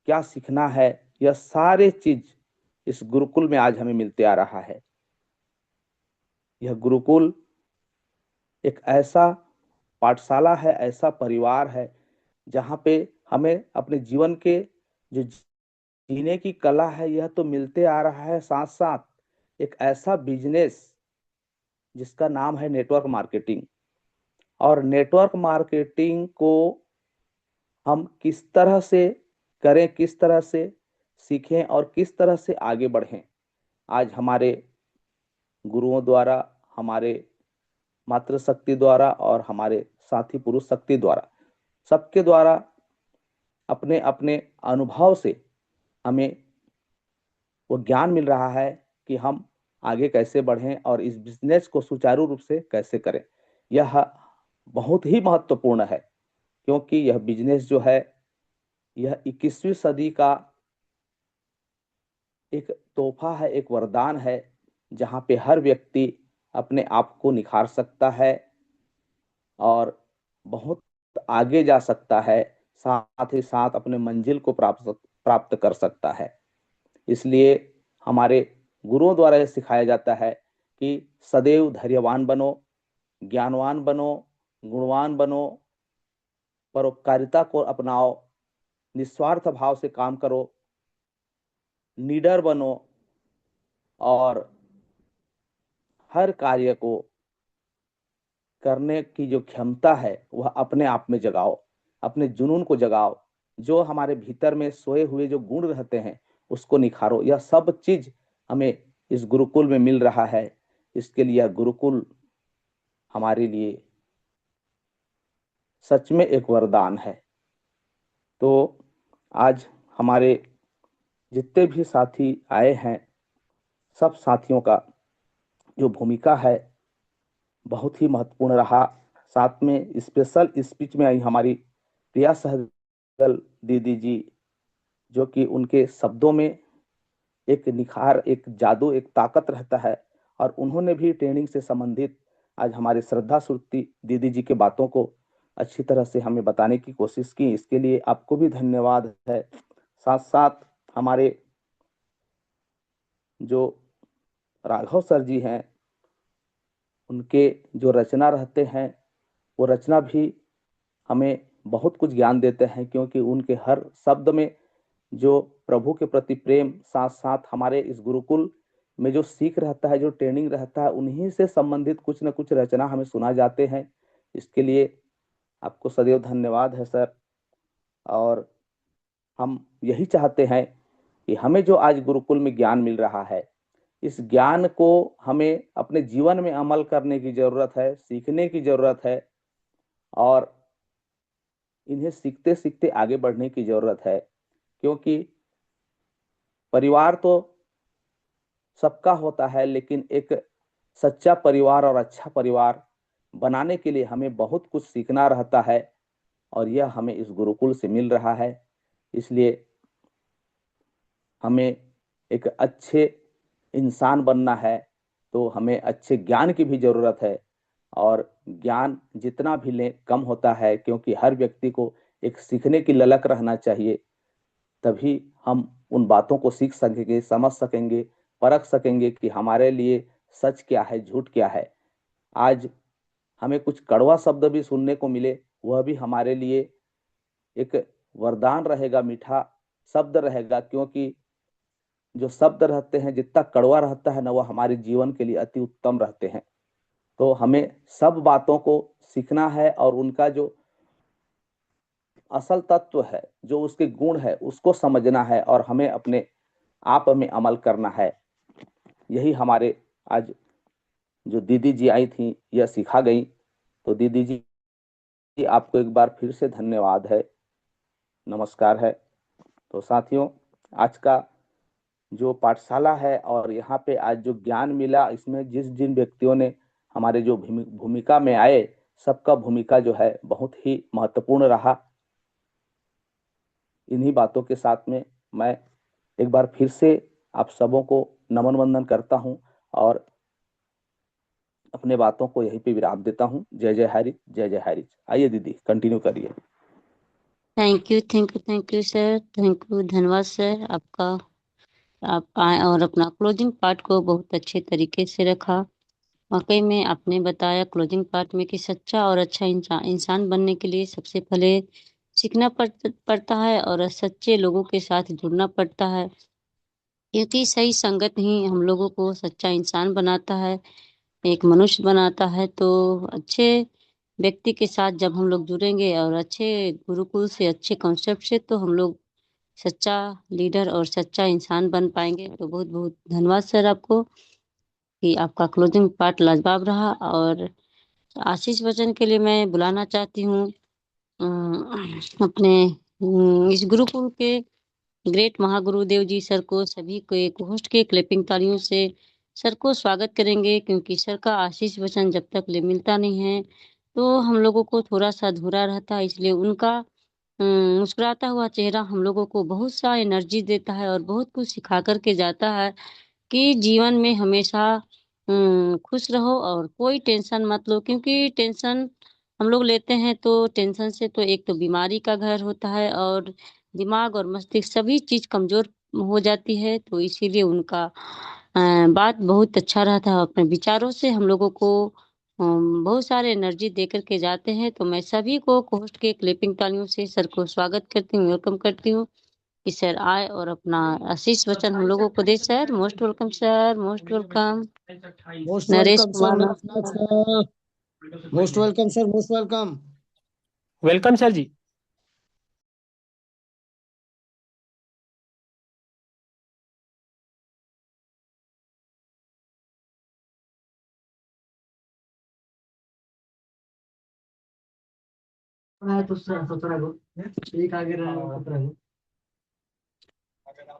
क्या सीखना है, यह सारे चीज इस गुरुकुल में आज हमें मिलते आ रहा है। यह गुरुकुल एक ऐसा पाठशाला है, ऐसा परिवार है, जहाँ पे हमें अपने जीवन के जो जीने की कला है यह तो मिलते आ रहा है, साथ साथ एक ऐसा बिजनेस जिसका नाम है नेटवर्क मार्केटिंग। और नेटवर्क मार्केटिंग को हम किस तरह से करें, किस तरह से सीखें और किस तरह से आगे बढ़ें, आज हमारे गुरुओं द्वारा, हमारे मातृशक्ति द्वारा और हमारे साथी पुरुष शक्ति द्वारा, सबके द्वारा अपने अपने अनुभव से हमें वो ज्ञान मिल रहा है कि हम आगे कैसे बढ़ें और इस बिजनेस को सुचारू रूप से कैसे करें। यह बहुत ही महत्वपूर्ण है, क्योंकि यह बिजनेस जो है यह 21वीं सदी का एक तोहफा है, एक वरदान है, जहां पे हर व्यक्ति अपने आप को निखार सकता है और बहुत आगे जा सकता है, साथ ही साथ अपने मंजिल को प्राप्त कर सकता है। इसलिए हमारे गुरुओं द्वारा यह सिखाया जाता है कि सदैव धैर्यवान बनो, ज्ञानवान बनो, गुणवान बनो, परोपकारिता को अपनाओ, निस्वार्थ भाव से काम करो, निडर बनो और हर कार्य को करने की जो क्षमता है वह अपने आप में जगाओ, अपने जुनून को जगाओ, जो हमारे भीतर में सोए हुए जो गुण रहते हैं उसको निखारो। यह सब चीज हमें इस गुरुकुल में मिल रहा है। इसके लिए गुरुकुल हमारे लिए सच में एक वरदान है। तो आज हमारे जितने भी साथी आए हैं, सब साथियों का जो भूमिका है बहुत ही महत्वपूर्ण रहा। साथ में स्पेशल स्पीच में आई हमारी प्रिया सहगल दीदी जी, जो कि उनके शब्दों में एक निखार, एक जादू, एक ताकत रहता है, और उन्होंने भी ट्रेनिंग से संबंधित आज हमारे श्रद्धा श्रुति दीदी जी के बातों को अच्छी तरह से हमें बताने की कोशिश की। इसके लिए आपको भी धन्यवाद है। साथ साथ हमारे जो राघव सर जी हैं, उनके जो रचना रहते हैं वो रचना भी हमें बहुत कुछ ज्ञान देते हैं, क्योंकि उनके हर शब्द में जो प्रभु के प्रति प्रेम, साथ साथ हमारे इस गुरुकुल में जो सीख रहता है, जो ट्रेनिंग रहता है, उन्हीं से संबंधित कुछ न कुछ रचना हमें सुना जाते हैं। इसके लिए आपको सदैव धन्यवाद है सर। और हम यही चाहते हैं कि हमें जो आज गुरुकुल में ज्ञान मिल रहा है, इस ज्ञान को हमें अपने जीवन में अमल करने की जरूरत है, सीखने की जरूरत है, और इन्हें सीखते सीखते आगे बढ़ने की जरूरत है। क्योंकि परिवार तो सबका होता है, लेकिन एक सच्चा परिवार और अच्छा परिवार बनाने के लिए हमें बहुत कुछ सीखना रहता है, और यह हमें इस गुरुकुल से मिल रहा है। इसलिए हमें एक अच्छे इंसान बनना है तो हमें अच्छे ज्ञान की भी जरूरत है, और ज्ञान जितना भी लें कम होता है, क्योंकि हर व्यक्ति को एक सीखने की ललक रहना चाहिए। तभी हम उन बातों को सीख सकेंगे, समझ सकेंगे, परख सकेंगे कि हमारे लिए सच क्या है, झूठ क्या है। आज हमें कुछ कड़वा शब्द भी सुनने को मिले, वह भी हमारे लिए एक वरदान रहेगा, मीठा शब्द रहेगा, क्योंकि जो शब्द रहते हैं जितना कड़वा रहता है ना, वह हमारे जीवन के लिए अति उत्तम रहते हैं। तो हमें सब बातों को सीखना है, और उनका जो असल तत्व है, जो उसके गुण है, उसको समझना है, और हमें अपने आप में अमल करना है। यही हमारे आज जो दीदी जी आई थी यह सिखा गई। तो दीदी जी आपको एक बार फिर से धन्यवाद है, नमस्कार है। तो साथियों, आज का जो पाठशाला है और यहाँ पे आज जो ज्ञान मिला, इसमें जिन व्यक्तियों ने हमारे जो भूमिका में आए, सबका भूमिका जो है बहुत ही महत्वपूर्ण रहा। इन्हीं बातों के साथ में मैं एक बार फिर से आप सबों को नमन वंदन करता हूं और अपने बातों को यहीं पे विराम देता हूं। जय जय हरि, जय जय हरि। आइए दीदी कंटिन्यू करिए। Thank you sir, thank you, धन्यवाद सर आपका। आप आए और अपना क्लोजिंग पार्ट को बहुत अच्छे तरीके से रखा। वाकई में आपने बताया क्लोजिंग पार्ट में कि सच्चा और अच्छा इंसान बनने के लिए सबसे पहले सीखना पड़ता है और सच्चे लोगों के साथ जुड़ना पड़ता है, क्योंकि सही संगत ही हम लोगों को सच्चा इंसान बनाता है, एक मनुष्य बनाता है। तो अच्छे व्यक्ति के साथ जब हम लोग जुड़ेंगे और अच्छे गुरुकुल से, अच्छे कॉन्सेप्ट से, तो हम लोग सच्चा लीडर और सच्चा इंसान बन पाएंगे। तो बहुत बहुत धन्यवाद सर आपको कि आपका क्लोजिंग पार्ट लाजवाब रहा। और आशीष वचन के लिए मैं बुलाना चाहती हूँ अपने इस गुरुकुल के ग्रेट महागुरुदेव जी सर को। सभी को एक होस्ट के क्लैपिंग तालियों से सर को स्वागत करेंगे, क्योंकि सर का आशीष वचन जब तक ले मिलता नहीं है तो हम लोगों को थोड़ा सा अधूरा रहता है। इसलिए उनका मुस्कुराता हुआ चेहरा हम लोगों को बहुत सा एनर्जी देता है और बहुत कुछ सिखा करके जाता है कि जीवन में हमेशा खुश रहो और कोई टेंशन मत लो, क्योंकि टेंशन हम लोग लेते हैं तो टेंशन से तो एक तो बीमारी का घर होता है और दिमाग और मस्तिष्क सभी चीज कमजोर हो जाती है। तो इसीलिए उनका बात बहुत अच्छा रहता है। अपने विचारों से हम लोगों को बहुत सारे एनर्जी दे करके जाते हैं। तो मैं सभी को होस्ट के क्लिपिंग तालियों से सर को स्वागत करती हूँ, वेलकम करती हूँ कि सर आए और अपना आशीष वचन हम लोगों को दे। Sir most welcome, sir most welcome. Most Naresh welcome sir, Kumar नमस्कार sir, most welcome sir, most welcome. Welcome sir ji.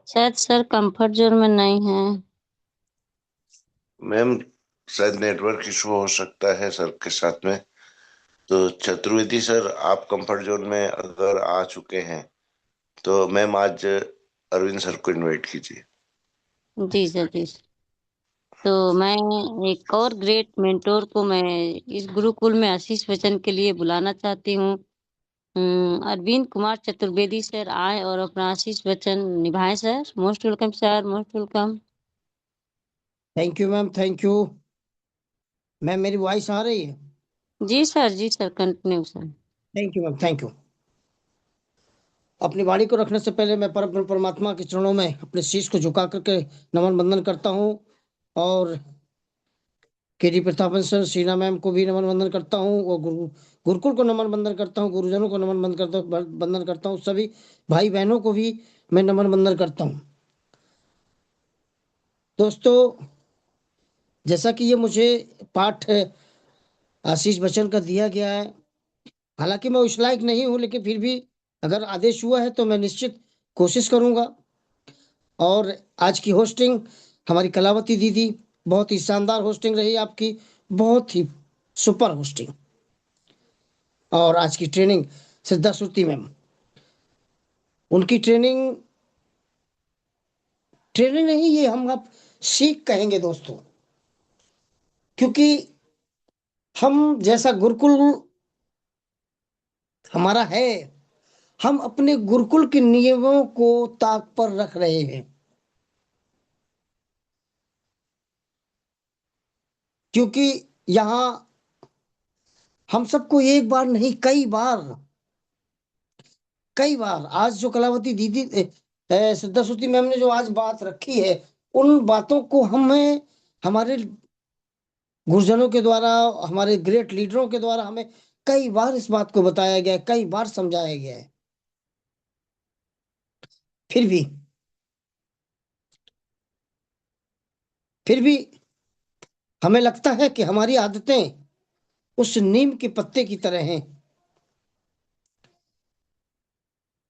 शायद सर कंफर्ट जोन में नहीं है। मैम शायद नेटवर्क इशू हो सकता है सर के साथ में। तो चतुर्वेदी सर, आप कंफर्ट जोन में अगर आ चुके हैं तो मैम आज अरविंद सर को इनवाइट कीजिए। जी सर, जी सर। तो मैं एक और ग्रेट मेंटोर को मैं इस गुरुकुल में आशीष वचन के लिए बुलाना चाहती हूँ। अरविंद कुमार चतुर्वेदी सर आए और अपना आशीष वचन निभाएं। Sir most welcome, sir most welcome. Thank you ma'am, thank you ma'am. मेरी वॉइस आ रही है? जी sir continue sir. Thank you ma'am, thank you. अपनी वाणी को रखने से पहले मैं परम परमात्मा के चरणों में अपने शीश को झुका करके नमन वंदन करता हूँ, और KD Prathapan sir, Sheena ma'am को भी नमन वंदन करता हूँ, और गुरुकुल को नमन वंदन करता हूँ, गुरुजनों को नमन वंदन करता हूँ, सभी भाई बहनों को भी मैं नमन वंदन करता हूँ। दोस्तों, जैसा कि ये मुझे पाठ आशीष बच्चन का दिया गया है, हालांकि मैं उस लायक नहीं हूं, लेकिन फिर भी अगर आदेश हुआ है तो मैं निश्चित कोशिश करूंगा। और आज की होस्टिंग हमारी कलावती दीदी, बहुत ही शानदार होस्टिंग रही आपकी, बहुत ही सुपर होस्टिंग। और आज की ट्रेनिंग सिद्धा श्रुति मैम, उनकी ट्रेनिंग ट्रेनिंग नहीं, ये हम आप सीख कहेंगे दोस्तों, क्योंकि हम जैसा गुरुकुल हमारा है, हम अपने गुरुकुल के नियमों को ताक पर रख रहे हैं, क्योंकि यहाँ हम सबको एक बार नहीं, कई बार आज जो कलावती दीदी सिद्धा श्रुति मैम ने जो आज बात रखी है, उन बातों को हमें हमारे गुरुजनों के द्वारा, हमारे ग्रेट लीडरों के द्वारा हमें कई बार इस बात को बताया गया है, कई बार समझाया गया है। फिर भी फिर भी हमें लगता है कि हमारी आदतें उस नीम के पत्ते की तरह हैं,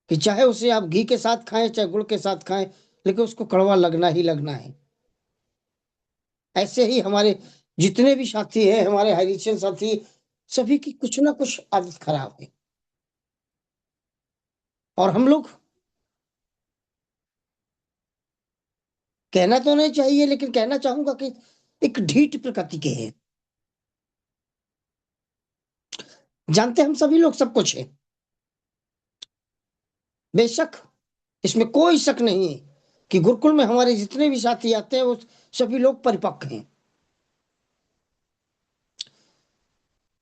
कि चाहे उसे आप घी के साथ खाएं, चाहे गुड़ के साथ खाएं, लेकिन उसको कड़वा लगना ही लगना है। ऐसे ही हमारे जितने भी साथी हैं, हमारे हाइरिशियन साथी, सभी की कुछ ना कुछ आदत खराब है। और हम लोग, कहना तो नहीं चाहिए लेकिन कहना चाहूंगा कि एक ढीठ प्रकृति के हैं। जानते हम सभी लोग सब कुछ है, बेशक इसमें कोई शक नहीं है कि गुरुकुल में हमारे जितने भी साथी आते हैं वो सभी लोग परिपक्व हैं,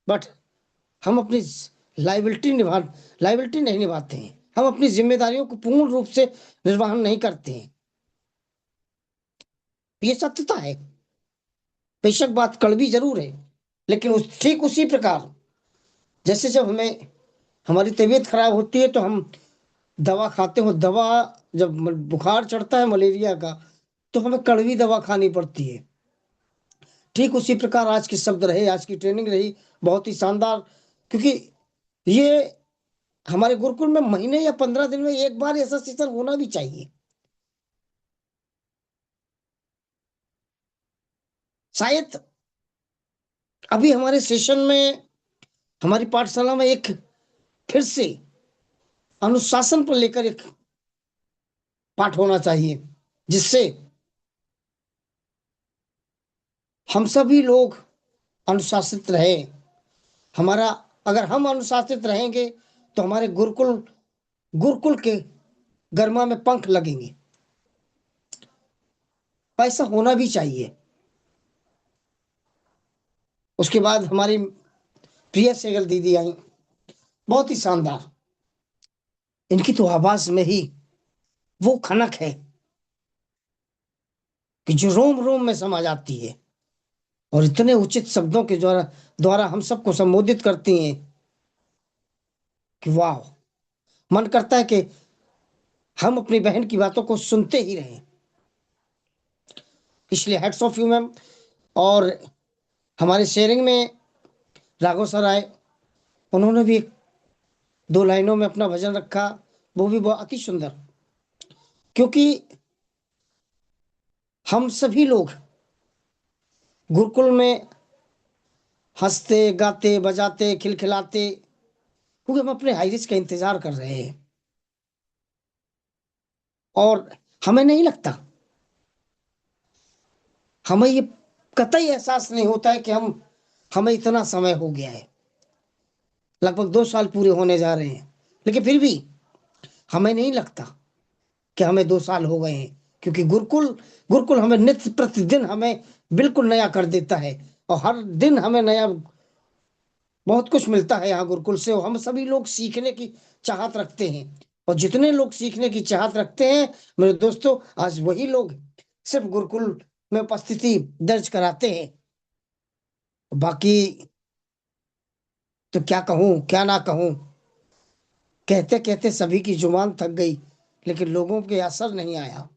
बट हम अपनी लाइबिलिटी नहीं निभाते हैं, हम अपनी जिम्मेदारियों को पूर्ण रूप से निर्वहन नहीं करते हैं। ये सत्यता है। बेशक बात कड़वी जरूर है, लेकिन ठीक उसी प्रकार जैसे जब हमें हमारी तबीयत खराब होती है तो हम दवा खाते हो, दवा जब बुखार चढ़ता है मलेरिया का, तो हमें कड़वी दवा खानी पड़ती है। ठीक उसी प्रकार आज के शब्द रहे, आज की ट्रेनिंग रही बहुत ही शानदार, क्योंकि ये हमारे गुरुकुल में महीने या 15 दिन में एक बार ऐसा सेशन होना भी चाहिए। शायद अभी हमारे सेशन में, हमारी पाठशाला में एक फिर से अनुशासन पर लेकर एक पाठ होना चाहिए, जिससे हम सभी लोग अनुशासित रहे। हमारा, अगर हम अनुशासित रहेंगे तो हमारे गुरुकुल के गरिमा में पंख लगेंगे। ऐसा होना भी चाहिए। उसके बाद हमारी प्रिय सहगल दीदी आई, बहुत ही शानदार। इनकी तो आवाज में ही वो खनक है कि जो रोम रोम में समा जाती है, और इतने उचित शब्दों के द्वारा हम सबको संबोधित करती हैं कि वाह, मन करता है कि हम अपनी बहन की बातों को सुनते ही रहें। इसलिए हेड्स ऑफ यू मैम। और हमारे शेयरिंग में राघव सर आए, उन्होंने भी 2 लाइनों में अपना भजन रखा, वो भी बहुत अति सुंदर। क्योंकि हम सभी लोग गुरुकुल में हंसते गाते बजाते खिलखिलाते, क्योंकि हम अपने हाइरिस का इंतजार कर रहे हैं, और हमें नहीं लगता, हमें ये कतई एहसास नहीं होता है कि हमें इतना समय हो गया है। लगभग 2 साल पूरे होने जा रहे हैं, लेकिन फिर भी हमें नहीं लगता कि हमें 2 साल हो गए हैं, क्योंकि गुरुकुल हमें नित्य प्रतिदिन हमें बिल्कुल नया कर देता है, और हर दिन हमें नया बहुत कुछ मिलता है यहाँ गुरुकुल से। और हम सभी लोग सीखने की चाहत रखते हैं, और जितने लोग सीखने की चाहत रखते हैं मेरे दोस्तों, आज वही लोग सिर्फ गुरुकुल में उपस्थिति दर्ज कराते हैं। बाकी तो क्या कहूँ क्या ना कहूँ, कहते कहते सभी की जुबान थक गई, लेकिन लोगों के असर नहीं आया।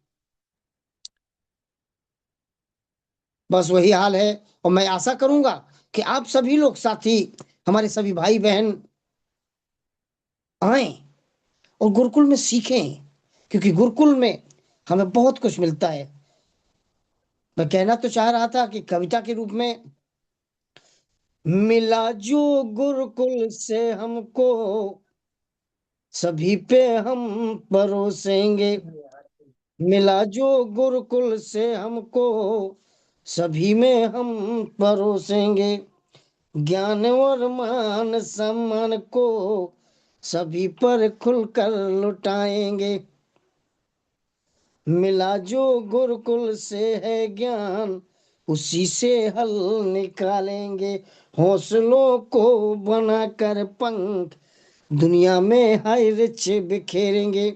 बस वही हाल है। और मैं आशा करूंगा कि आप सभी लोग साथी, हमारे सभी भाई बहन आए और गुरुकुल में सीखें, क्योंकि गुरुकुल में हमें बहुत कुछ मिलता है। मैं कहना तो चाह रहा था कि कविता के रूप में, मिला जो गुरुकुल से हमको सभी पे हम परोसेंगे, मिला जो गुरुकुल से हमको सभी में हम परोसेंगे, ज्ञान और मान सम्मान को सभी पर खुलकर लुटाएंगे, मिला जो गुरुकुल से है ज्ञान उसी से हल निकालेंगे, हौसलों को बनाकर पंख दुनिया में हाय रिच बिखेरेंगे।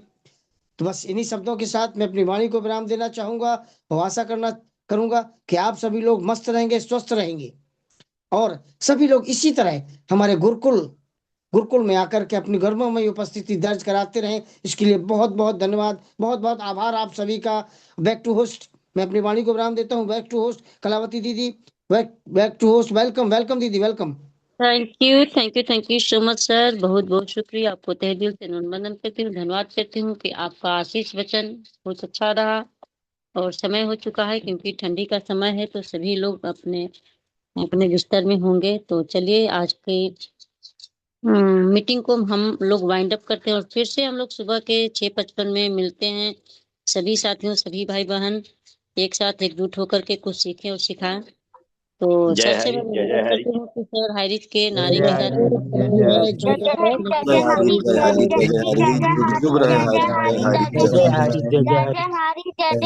तो बस इन्हीं शब्दों के साथ मैं अपनी वाणी को विराम देना चाहूंगा, और आशा करूंगा कि आप सभी लोग मस्त रहेंगे, स्वस्थ रहेंगे, और सभी लोग इसी तरह हमारे गुरुकुल में आकर के अपनी गर्वमयी उपस्थिति दर्ज कराते रहें। इसके लिए बहुत बहुत धन्यवाद, बहुत बहुत आभार आप सभी का। बैक टू होस्ट, मैं अपनी वाणी को विराम देता हूँ। बैक टू होस्ट कलावती दीदी, बैक टू होस्ट। वेलकम दीदी, welcome. Thank you so much sir, बहुत बहुत शुक्रिया। आपको तहे दिल से नमन करती हूँ, धन्यवाद करती हूँ कि आपका आशीष वचन बहुत अच्छा रहा। और समय हो चुका है, क्योंकि ठंडी का समय है, तो सभी लोग अपने अपने बिस्तर में होंगे। तो चलिए आज की मीटिंग को हम लोग वाइंड अप करते हैं, और फिर से हम लोग सुबह के 6:55 में मिलते हैं। सभी साथियों, सभी भाई बहन एक साथ एकजुट होकर के कुछ सीखें और सिखाएं। तो जय सर से मैं हरि, जय निवेदन हरि। करती हूँ कि सर हाइरिच के नारे के साथ जय हरि, जय हरि, जय हरि, जय हरि। शुभ रहे हरि, जय हरि, जय हरि। जय हरि जय